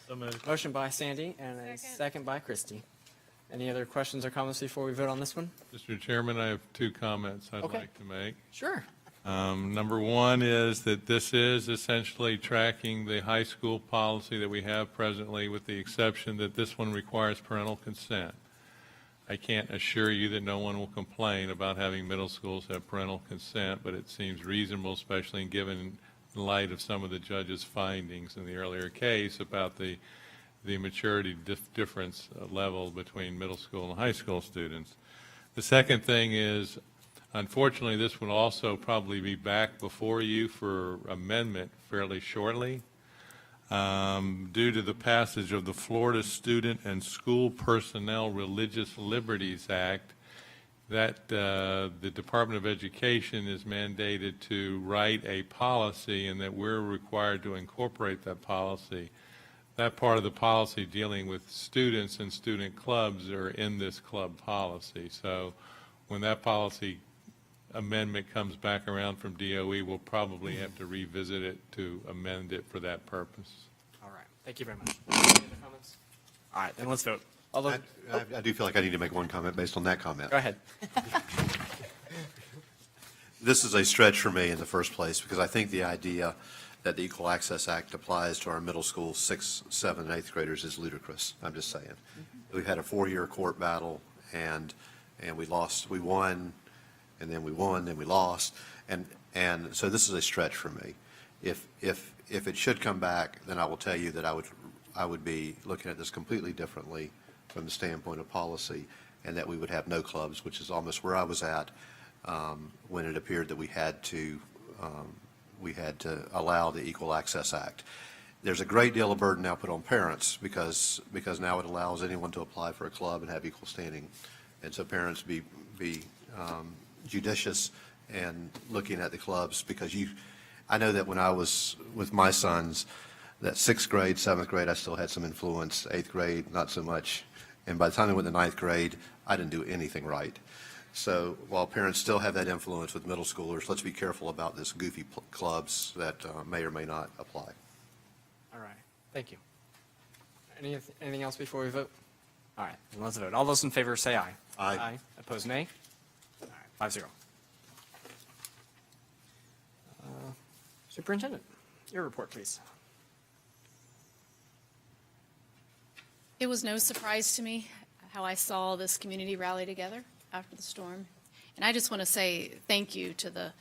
So moved. Motion by Sandy and a second by Christie. Any other questions or comments before we vote on this one? Mr. Chairman, I have two comments I'd Okay. like to make. Sure. Number one is that this is essentially tracking the high school policy that we have presently, with the exception that this one requires parental consent. I can't assure you that no one will complain about having middle schools have parental consent, but it seems reasonable, especially given in light of some of the judge's findings in the earlier case about the maturity difference level between middle school and high school students. The second thing is, unfortunately, this will also probably be back before you for amendment fairly shortly. Due to the passage of the Florida Student and School Personnel Religious Liberties Act, that the Department of Education is mandated to write a policy, and that we're required to incorporate that policy. That part of the policy dealing with students and student clubs are in this club policy. So when that policy amendment comes back around from DOE, we'll probably have to revisit it to amend it for that purpose. All right. Thank you very much. Any other comments? All right. Then let's vote. All those, I do feel like I need to make one comment based on that comment. go ahead. This is a stretch for me in the first place, because I think the idea that the Equal Access Act applies to our middle school 6th, 7th, and 8th graders is ludicrous. I'm just saying. We've had a 4-year court battle, and we lost. We won, and then we won, then we lost. And so this is a stretch for me. If it should come back, then I will tell you that I would be looking at this completely differently from the standpoint of policy, and that we would have no clubs, which is almost where I was at when it appeared that we had to allow the Equal Access Act. There's a great deal of burden now put on parents because now it allows anyone to apply for a club and have equal standing. And so parents be judicious and looking at the clubs, because I know that when I was with my sons, that 6th grade, 7th grade, I still had some influence. 8th grade, not so much. And by the time they went to 9th grade, I didn't do anything right. So while parents still have that influence with middle schoolers, let's be careful about this goofy clubs that may or may not apply. All right. Thank you. Anything else before we vote? All right. Then let's vote. All those in favor say aye. Aye. Opposed, nay. All right. 5-0. Superintendent, your report, please. It was no surprise to me how I saw this community rally together after the storm. And I just want to say thank you to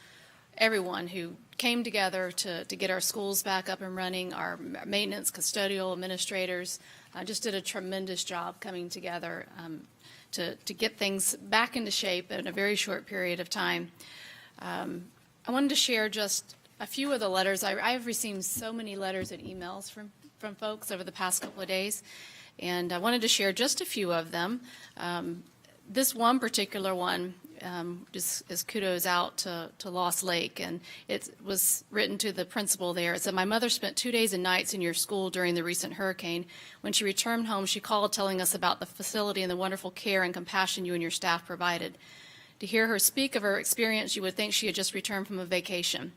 everyone who came together to get our schools back up and running. Our maintenance, custodial, administrators just did a tremendous job coming together to get things back into shape in a very short period of time. I wanted to share just a few of the letters. I've received so many letters and emails from from folks over the past couple of days, and I wanted to share just a few of them. This one particular one just is kudos out to Lost Lake, and it was written to the principal there. It said, "My mother spent 2 days and nights in your school during the recent hurricane. When she returned home, she called telling us about the facility and the wonderful care and compassion you and your staff provided. To hear her speak of her experience, you would think she had just returned from a vacation.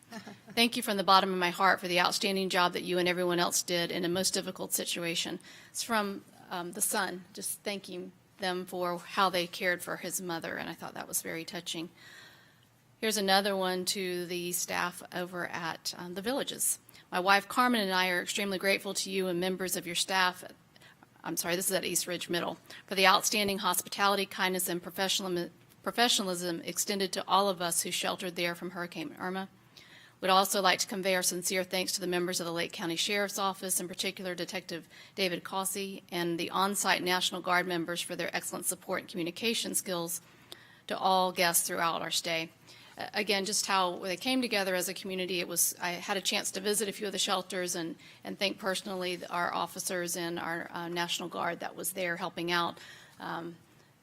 Thank you from the bottom of my heart for the outstanding job that you and everyone else did in a most difficult situation." It's from the son, just thanking them for how they cared for his mother, and I thought that was very touching. Here's another one to the staff over at the Villages. "My wife Carmen and I are extremely grateful to you and members of your staff." I'm sorry, this is at East Ridge Middle, "for the outstanding hospitality, kindness, and professionalism extended to all of us who sheltered there from Hurricane Irma. We'd also like to convey our sincere thanks to the members of the Lake County Sheriff's Office, in particular Detective David Causey, and the on-site National Guard members for their excellent support and communication skills to all guests throughout our stay." Again, just how they came together as a community. I had a chance to visit a few of the shelters and thank personally our officers and our National Guard that was there helping out.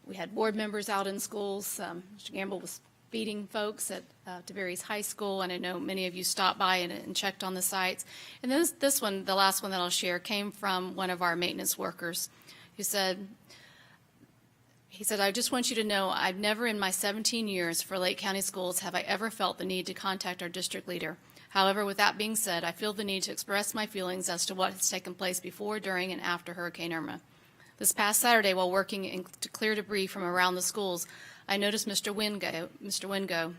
We had board members out in schools. Mr. Gamble was feeding folks at DeVary's High School, and I know many of you stopped by and checked on the sites. And then this one, the last one that I'll share, came from one of our maintenance workers who said, "I just want you to know I've never in my 17 years for Lake County Schools have I ever felt the need to contact our district leader. However, with that being said, I feel the need to express my feelings as to what has taken place before, during, and after Hurricane Irma. This past Saturday, while working to clear debris from around the schools, I noticed Mr. Wingo,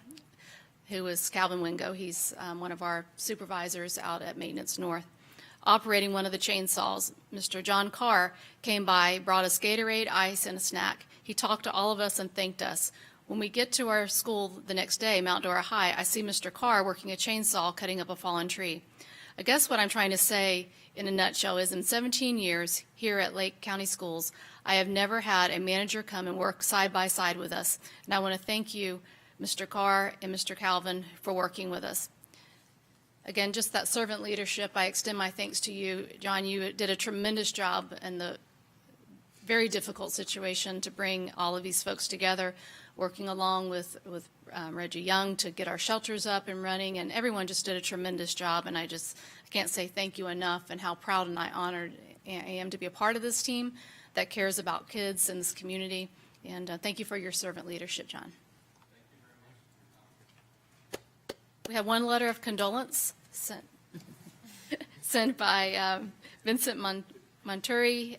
who is Calvin Wingo. He's one of our supervisors out at Maintenance North, operating one of the chainsaws. Mr. John Carr came by, brought us Gatorade, ice, and a snack. He talked to all of us and thanked us. When we get to our school the next day, Mount Dora High, I see Mr. Carr working a chainsaw cutting up a fallen tree. I guess what I'm trying to say in a nutshell is in 17 years here at Lake County Schools, I have never had a manager come and work side by side with us. And I want to thank you, Mr. Carr and Mr. Calvin, for working with us." Again, just that servant leadership, I extend my thanks to you. John, you did a tremendous job in the very difficult situation to bring all of these folks together, working along with Reggie Young to get our shelters up and running, and everyone just did a tremendous job, and I can't say thank you enough, and how proud and honored I am to be a part of this team that cares about kids in this community, and thank you for your servant leadership, John. We have one letter of condolence sent by Vincent Monturi.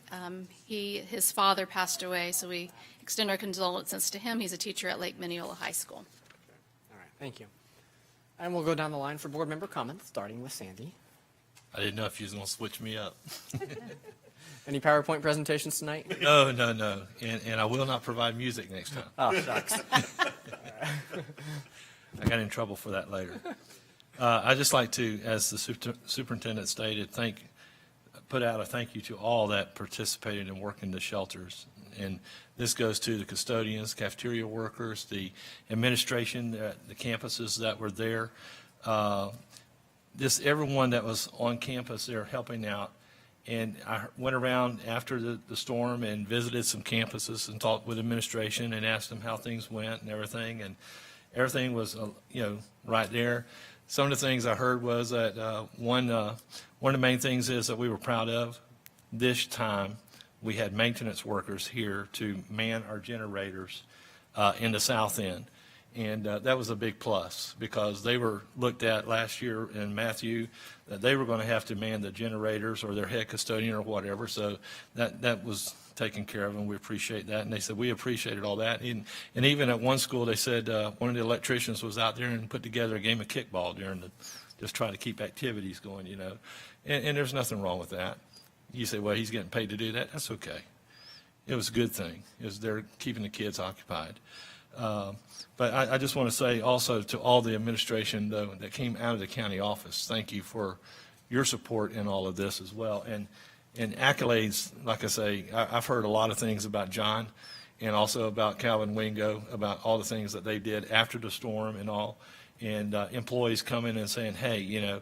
His father passed away, so we extend our condolences to him. He's a teacher at Lake Mineola High School. All right, thank you. And we'll go down the line for board member comments, starting with Sandy. I didn't know if you was going to switch me up. Any PowerPoint presentations tonight? No. And I will not provide music next time. Oh, shucks. I got in trouble for that later. I'd just like to, as the superintendent stated, put out a thank you to all that participated in working the shelters. And this goes to the custodians, cafeteria workers, the administration, the campuses that were there. Everyone that was on campus there helping out. And I went around after the storm and visited some campuses and talked with administration and asked them how things went and everything. And everything was, right there. Some of the things I heard was that one of the main things is that we were proud of this time. We had maintenance workers here to man our generators in the south end. And that was a big plus because they were looked at last year in Matthew that they were going to have to man the generators or their head custodian or whatever. So that was taken care of, and we appreciate that. And they said we appreciated all that. And even at one school, they said one of the electricians was out there and put together a game of kickball just trying to keep activities going, And there's nothing wrong with that. You say, well, he's getting paid to do that. That's okay. It was a good thing. They're keeping the kids occupied. But I just want to say also to all the administration, though, that came out of the county office, thank you for your support in all of this as well. And accolades, like I say, I've heard a lot of things about John and also about Calvin Wingo, about all the things that they did after the storm and all. And employees coming and saying, hey,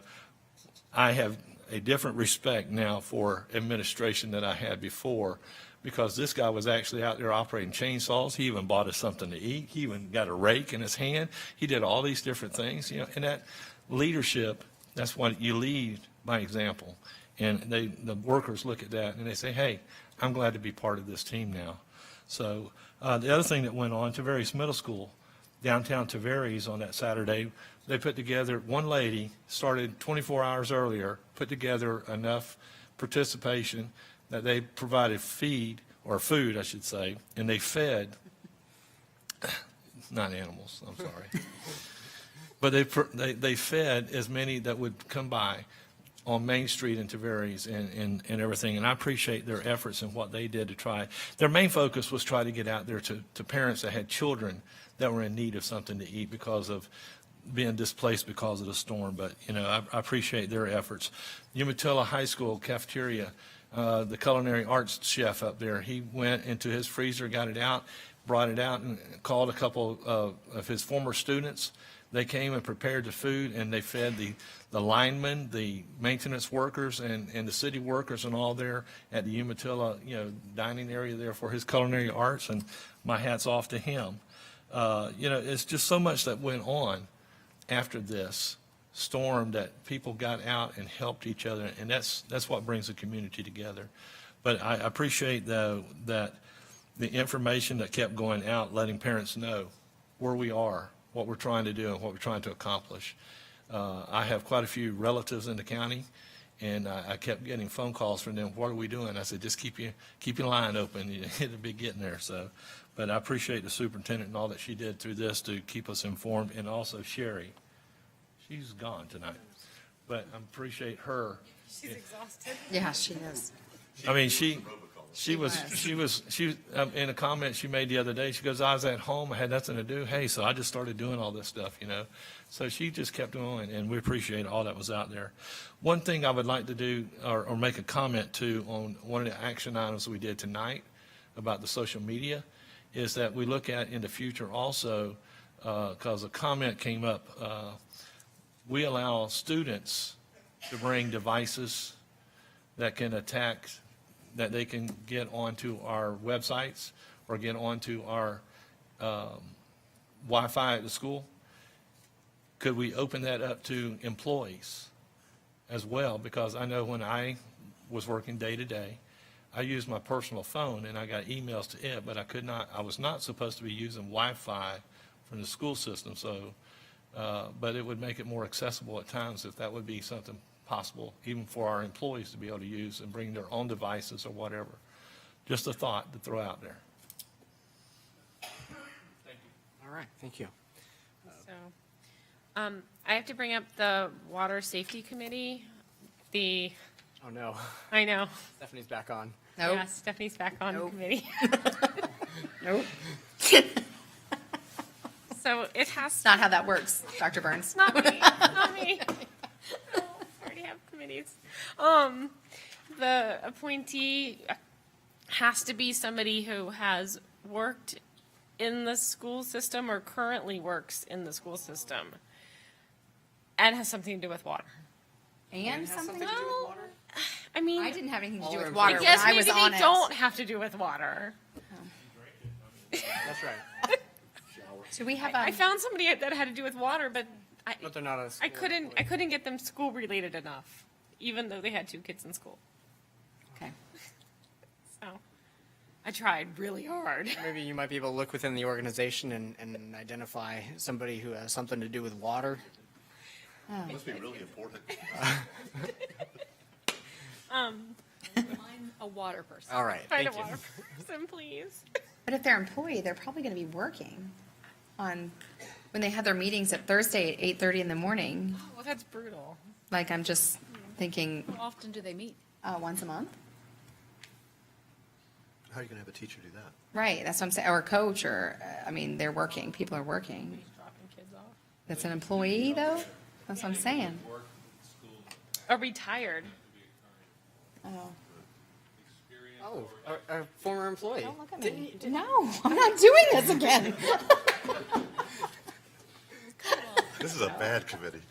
I have a different respect now for administration than I had before, because this guy was actually out there operating chainsaws. He even bought us something to eat. He even got a rake in his hand. He did all these different things, and that leadership, that's what you lead by example. And the workers look at that and they say, hey, I'm glad to be part of this team now. So the other thing that went on, Tavares Middle School, downtown Tavares on that Saturday, they put together, one lady started 24 hours earlier, put together enough participation that they provided food, I should say, and they fed, not animals, I'm sorry. But they fed as many that would come by on Main Street in Tavares and everything. And I appreciate their efforts and what they did to try. Their main focus was try to get out there to parents that had children that were in need of something to eat because of being displaced because of the storm. But, I appreciate their efforts. Umatilla High School cafeteria, the culinary arts chef up there, he went into his freezer, got it out, brought it out, and called a couple of his former students. They came and prepared the food, and they fed the linemen, the maintenance workers, and the city workers and all there at the Umatilla, dining area there for his culinary arts, and my hat's off to him. It's just so much that went on after this storm that people got out and helped each other, and that's what brings the community together. But I appreciate, though, that the information that kept going out, letting parents know where we are, what we're trying to do, and what we're trying to accomplish. I have quite a few relatives in the county, and I kept getting phone calls from them. What are we doing? I said, just keep your line open. It'll be getting there. So, but I appreciate the superintendent and all that she did through this to keep us informed, and also Sherry. She's gone tonight, but I appreciate her. She's exhausted. Yeah, she is. I mean, she was in a comment she made the other day. She goes, I was at home, I had nothing to do. Hey, so I just started doing all this stuff, So she just kept going, and we appreciate all that was out there. One thing I would like to do, or make a comment to, on one of the action items we did tonight about the social media, is that we look at in the future also, because a comment came up, we allow students to bring devices that can attack, that they can get onto our websites or get onto our Wi-Fi at the school. Could we open that up to employees as well? Because I know when I was working day to day, I used my personal phone and I got emails to it, but I was not supposed to be using Wi-Fi from the school system. So, but it would make it more accessible at times if that would be something possible, even for our employees to be able to use and bring their own devices or whatever. Just a thought to throw out there. All right, thank you. So, I have to bring up the Water Safety Committee. Oh, no. I know. Stephanie's back on. Nope. Yeah, Stephanie's back on the Nope. committee. Nope. So it has That's not how that works, Dr. Burns. Not me. Not me. I already have committees. The appointee has to be somebody who has worked in the school system or currently works in the school system and has something to do with water. And something? Well, I mean, I didn't have anything to do All with our water I when guess I maybe was on they it. don't have to do with water. That's right. Do we have I found somebody that had to do with water, but But they're not a I school employee. couldn't get them school related enough, even though they had 2 kids in school. Okay. So I tried really hard. Maybe you might be able to look within the organization and identify somebody who has something to do with water. Must be really important. I'm a water person. All right, Find thank a you. water person, please. But if they're employee, they're probably going to be working on, when they have their meetings at Thursday at 8:30 in the morning. Well, that's brutal. Like, I'm just thinking, How often do they meet? once a month? How are you going to have a teacher do that? Right, that's what I'm saying, or a coach, or, they're working, people are working. Dropping kids off. That's an employee, though? That's what I'm saying. Or retired. Oh. Oh, a former employee. Don't look at me. No, I'm not doing this again. This is a bad committee.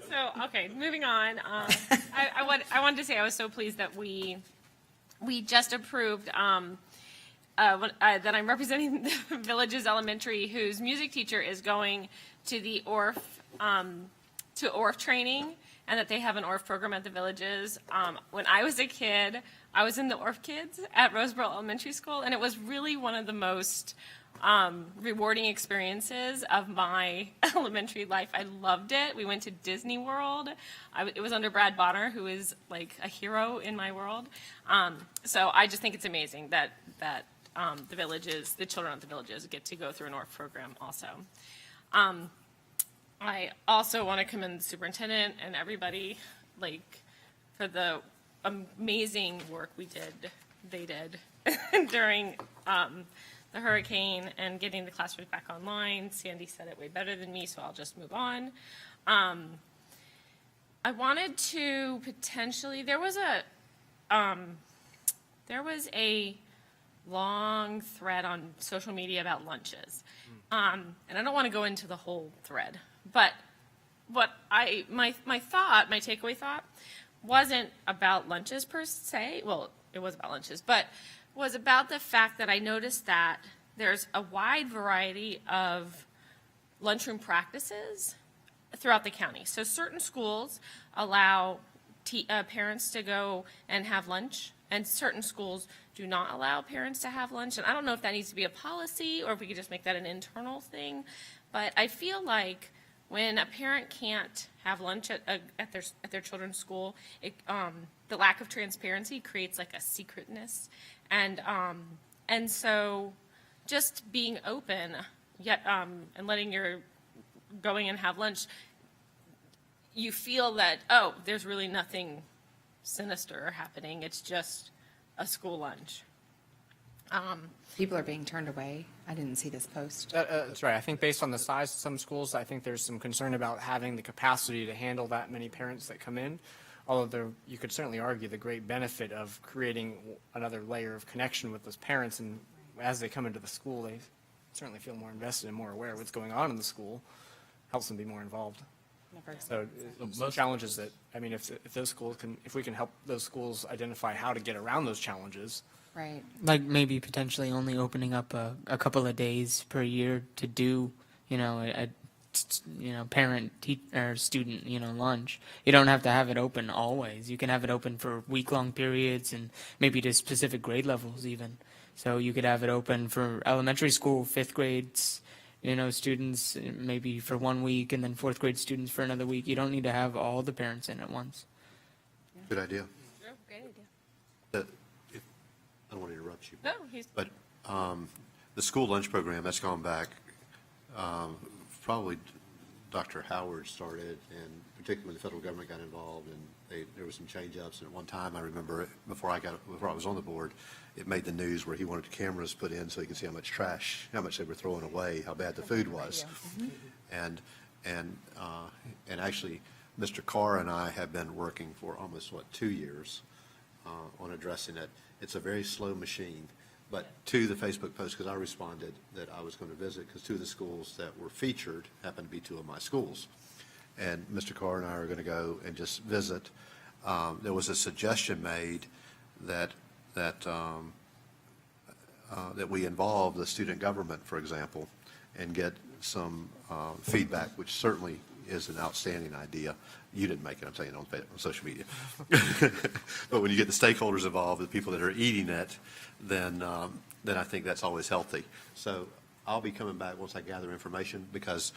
So, okay, moving on. I wanted to say I was so pleased that we just approved that I'm representing the Villages Elementary, whose music teacher is going to the ORF training, and that they have an ORF program at the Villages. When I was a kid, I was in the ORF Kids at Roseboro Elementary School, and it was really one of the most rewarding experiences of my elementary life. I loved it. We went to Disney World. It was under Brad Bonner, who is like a hero in my world. So I just think it's amazing that the Villages, the children at the Villages, get to go through an ORF program also. I also want to commend the superintendent and everybody, like, for the amazing work they did during the hurricane and getting the classrooms back online. Sandy said it way better than me, so I'll just move on. I wanted to potentially, there was a long thread on social media about lunches. And I don't want to go into the whole thread, but what my takeaway thought wasn't about lunches per se. Well, it was about lunches, but was about the fact that I noticed that there's a wide variety of lunchroom practices throughout the county. So certain schools allow parents to go and have lunch, and certain schools do not allow parents to have lunch. And I don't know if that needs to be a policy or if we could just make that an internal thing. But I feel like when a parent can't have lunch at their children's school, the lack of transparency creates like a secretness. And so just being open and letting your going and have lunch, you feel that, oh, there's really nothing sinister happening. It's just a school lunch. People are being turned away. I didn't see this post. That's right. I think based on the size of some schools, I think there's some concern about having the capacity to handle that many parents that come in. Although you could certainly argue the great benefit of creating another layer of connection with those parents, and as they come into the school, they certainly feel more invested and more aware of what's going on in the school, helps them be more involved. So some challenges that, I mean, if those schools if we can help those schools identify how to get around those challenges. Right. Like maybe potentially only opening up a couple of days per year to do, a parent or student, lunch. You don't have to have it open always. You can have it open for week-long periods and maybe to specific grade levels even. So you could have it open for elementary school, 5th grades, students maybe for 1 week, and then 4th grade students for another week. You don't need to have all the parents in at once. Good idea. Sure, great idea. I don't want to interrupt you. No, But the school lunch program, that's gone back, probably Dr. Howard started, and particularly when the federal government got involved, and there was some change-ups. And at one time, I remember, before I was on the board, it made the news where he wanted cameras put in so he could see how much they were throwing away, how bad the food was. And actually, Mr. Carr and I have been working for almost, 2 years on addressing it. It's a very slow machine, but to the Facebook post, because I responded that I was going to visit, because 2 of the schools that were featured happen to be 2 of my schools. And Mr. Carr and I are going to go and just visit. There was a suggestion made that we involve the student government, for example, and get some feedback, which certainly is an outstanding idea. You didn't make it, I'm saying, on social media. But when you get the stakeholders involved, the people that are eating it, then I think that's always healthy. So I'll be coming back once I gather information, because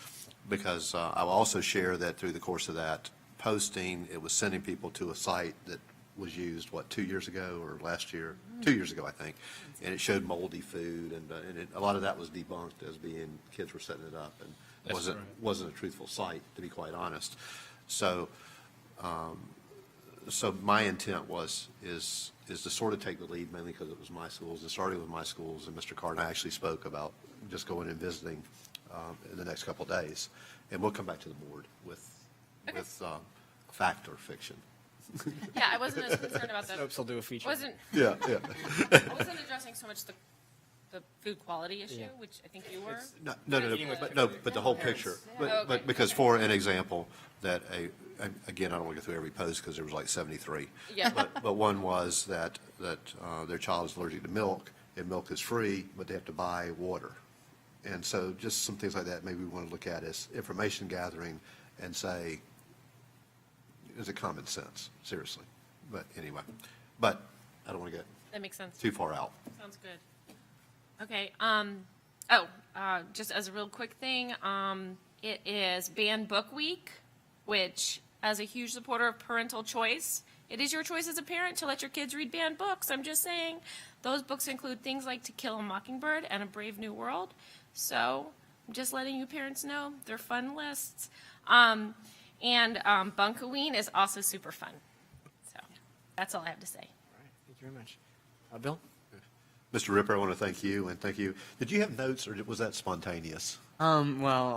I will also share that through the course of that posting, it was sending people to a site that was used, 2 years ago or last year? 2 years ago, I think. And it showed moldy food, and a lot of that was debunked as being kids were setting it up, and wasn't a truthful site, to be quite honest. So my intent is to sort of take the lead, mainly because it was my schools, and starting with my schools, and Mr. Carr and I actually spoke about just going and visiting in the next couple of days, and we'll come back to the board with fact or fiction. Yeah, I wasn't as concerned about that. Hopes will do a feature. I wasn't Yeah. addressing so much the food quality issue, which I think you were. But the whole picture. But because for an example, that again, I don't want to go through every post because there was like 73. Yeah. But one was that their child is allergic to milk, and milk is free, but they have to buy water. And so just some things like that, maybe we want to look at as information gathering and say, is it common sense, seriously? But anyway, but I don't want to get That makes sense. too far out. Sounds good. Okay, just as a real quick thing, it is Banned Book Week, which, as a huge supporter of parental choice, it is your choice as a parent to let your kids read banned books. I'm just saying, those books include things like To Kill a Mockingbird and A Brave New World. So I'm just letting you parents know they're fun lists. And Bunkoween is also super fun. So that's all I have to say. All right, thank you very much. Bill? Mr. Ripper, I want to thank you, and thank you. Did you have notes, or was that spontaneous? Well,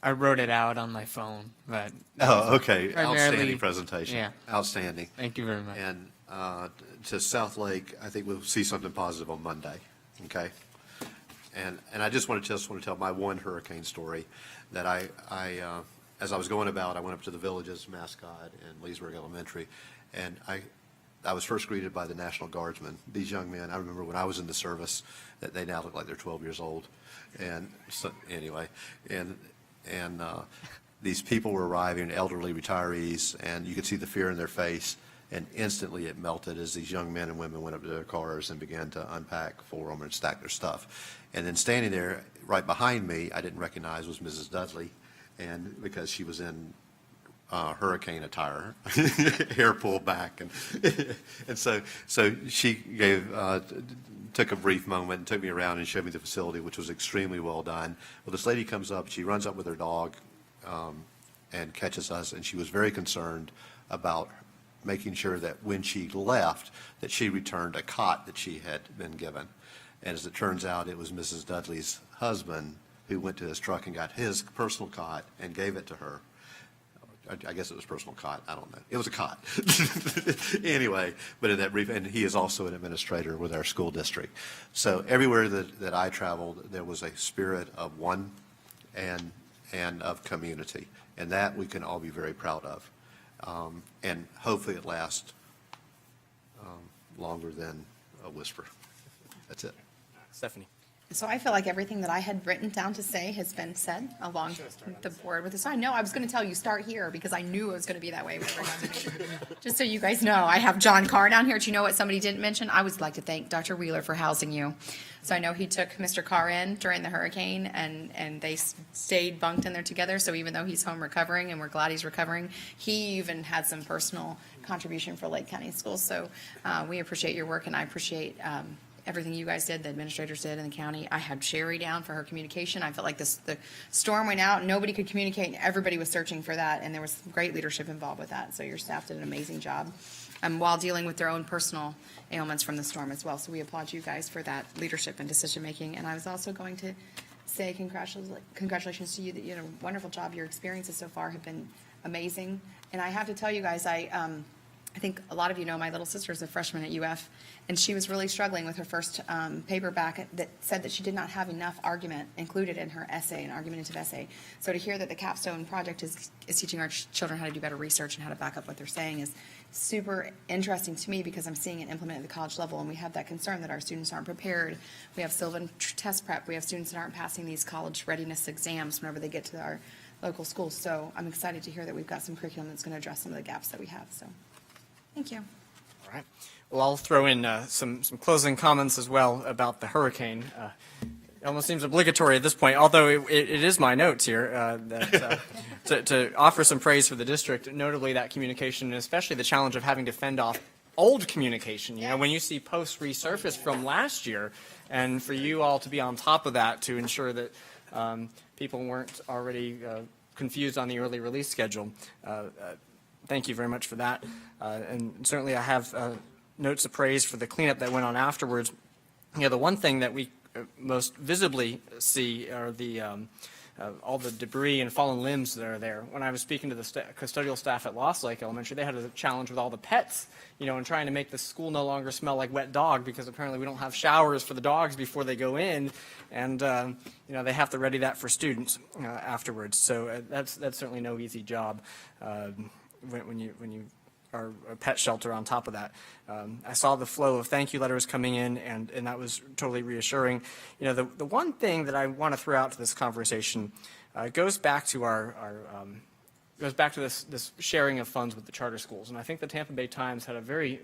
I wrote it out on my phone, but Oh, okay. primarily- Outstanding presentation. Yeah. Outstanding. Thank you very much. And to South Lake, I think we'll see something positive on Monday, okay? And I just want to tell my one hurricane story, that I as I was going about, I went up to the village's mascot in Leesburg Elementary, and I was first greeted by the National Guardsmen. These young men, I remember when I was in the service, that they now look like they're 12 years old. And so, anyway, and these people were arriving, elderly retirees, and you could see the fear in their face, and instantly it melted as these young men and women went up to their cars and began to unpack for them and stack their stuff. And then standing there right behind me, I didn't recognize, was Mrs. Dudley, and because she was in hurricane attire, hair pulled back, and so she took a brief moment and took me around and showed me the facility, which was extremely well done. Well, this lady comes up, she runs up with her dog and catches us, and she was very concerned about making sure that when she left, that she returned a cot that she had been given. And as it turns out, it was Mrs. Dudley's husband who went to his truck and got his personal cot and gave it to her. I guess it was personal cot. I don't know. It was a cot. Anyway, but in that brief, and he is also an administrator with our school district. So everywhere that I traveled, there was a spirit of one and of community. And that we can all be very proud of. And hopefully it lasts longer than a whisper. That's it. Stephanie? So I feel like everything that I had written down to say has been said along the board with this. I know I was going to tell you start here because I knew it was going to be that way. Just so you guys know, I have John Carr down here. Do you know what somebody didn't mention? I would like to thank Dr. Wheeler for housing you. So I know he took Mr. Carr in during the hurricane, and they stayed bunked in there together. So even though he's home recovering, and we're glad he's recovering, he even had some personal contribution for Lake County Schools. So we appreciate your work, and I appreciate everything you guys did, the administrators did in the county. I had Sherry down for her communication. I felt like the storm went out, and nobody could communicate, and everybody was searching for that, and there was great leadership involved with that. So your staff did an amazing job while dealing with their own personal ailments from the storm as well. So we applaud you guys for that leadership and decision-making. And I was also going to say congratulations to you. That you did a wonderful job. Your experiences so far have been amazing. And I have to tell you guys, I think a lot of you know my little sister is a freshman at UF, and she was really struggling with her first paperback that said that she did not have enough argument included in her essay, an argumentative essay. So to hear that the Capstone Project is teaching our children how to do better research and how to back up what they're saying is super interesting to me, because I'm seeing it implemented at the college level, and we have that concern that our students aren't prepared. We have Sylvan test prep. We have students that aren't passing these college readiness exams whenever they get to our local schools. So I'm excited to hear that we've got some curriculum that's going to address some of the gaps that we have. So thank you. All right. Well, I'll throw in some closing comments as well about the hurricane. It almost seems obligatory at this point, although it is my notes here, to offer some praise for the district, notably that communication, and especially the challenge of having to fend off old communication. You know, when you see posts resurface from last year, and for you all to be on top of that to ensure that people weren't already confused on the early release schedule. Thank you very much for that. And certainly I have notes of praise for the cleanup that went on afterwards. You know, the one thing that we most visibly see are the all the debris and fallen limbs that are there. When I was speaking to the custodial staff at Lost Lake Elementary, they had a challenge with all the pets, and trying to make the school no longer smell like wet dog, because apparently we don't have showers for the dogs before they go in, and they have to ready that for students afterwards. So that's certainly no easy job when you are a pet shelter on top of that. I saw the flow of thank you letters coming in, and that was totally reassuring. The one thing that I want to throw out to this conversation goes back to this sharing of funds with the charter schools. And I think the Tampa Bay Times had a very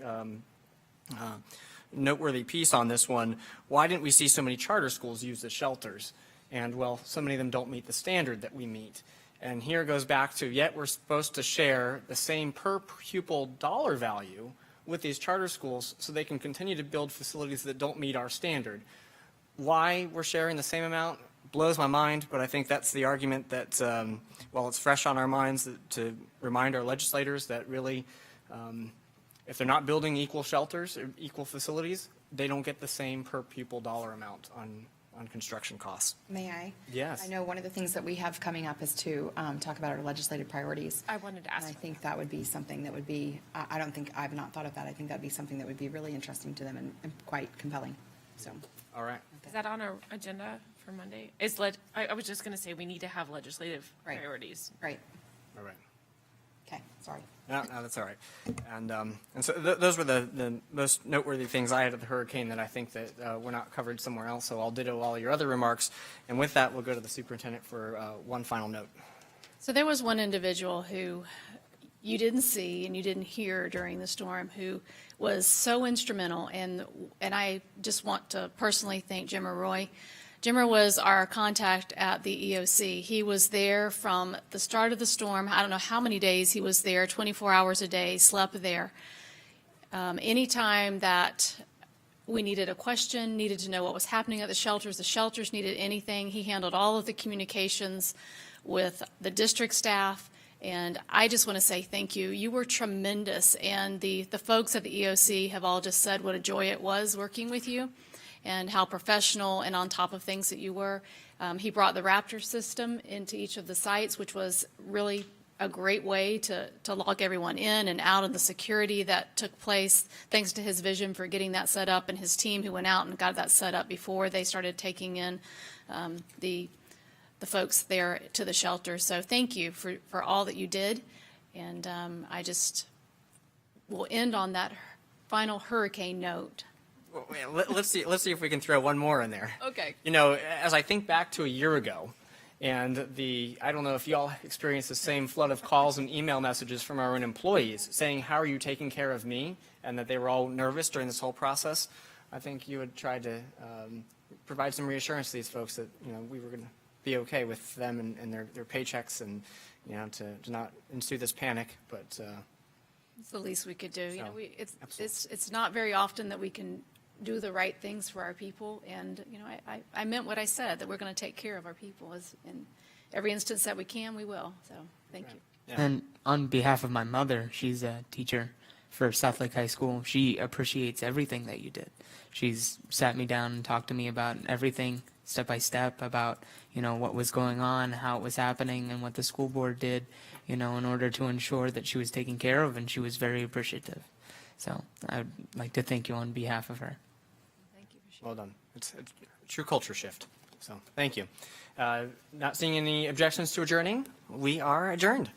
noteworthy piece on this one. Why didn't we see so many charter schools use the shelters? And, well, so many of them don't meet the standard that we meet. And here it goes back to, yet we're supposed to share the same per pupil dollar value with these charter schools so they can continue to build facilities that don't meet our standard. Why we're sharing the same amount blows my mind, but I think that's the argument that, while it's fresh on our minds, to remind our legislators that really, if they're not building equal shelters or equal facilities, they don't get the same per pupil dollar amount on construction costs. May I? Yes. I know one of the things that we have coming up is to talk about our legislative priorities. I wanted to And ask. I think that would be something that would be, I've not thought of that. I think that'd be something that would be really interesting to them and quite compelling. So, All right. Is that on our agenda for Monday? I was just going to say, we need to have legislative Right. priorities. right. All right. Okay, sorry. No, that's all right. And so those were the most noteworthy things I had at the hurricane that I think that were not covered somewhere else. So I'll ditto all your other remarks. And with that, we'll go to the superintendent for one final note. So there was one individual who you didn't see and you didn't hear during the storm who was so instrumental, and I just want to personally thank Jimmer Roy. Jimmer was our contact at the EOC. He was there from the start of the storm. I don't know how many days he was there, 24 hours a day, slept there. Anytime that we needed a question, needed to know what was happening at the shelters needed anything, he handled all of the communications with the district staff. And I just want to say thank you. You were tremendous. And the folks at the EOC have all just said what a joy it was working with you, and how professional and on top of things that you were. He brought the Raptor system into each of the sites, which was really a great way to log everyone in and out, and the security that took place, thanks to his vision for getting that set up, and his team who went out and got that set up before they started taking in the folks there to the shelter. So thank you for all that you did. And I just will end on that final hurricane note. Let's see if we can throw one more in there. Okay. As I think back to a year ago, and I don't know if y'all experienced the same flood of calls and email messages from our own employees saying, how are you taking care of me? And that they were all nervous during this whole process. I think you would try to provide some reassurance to these folks that, we were going to be okay with them and their paychecks, and, to not ensue this panic, but. It's the least we could do. So, It's not very often that we can do the right things for our people. And, I meant what I said, that we're going to take care of our people. In every instance that we can, we will. So thank you. Yeah. And on behalf of my mother, she's a teacher for South Lake High School. She appreciates everything that you did. She's sat me down and talked to me about everything step by step, about, what was going on, how it was happening, and what the school board did, in order to ensure that she was taken care of, and she was very appreciative. So I would like to thank you on behalf of her. Thank you. Well done. It's a true culture shift. So thank you. Not seeing any objections to adjourning, we are adjourned.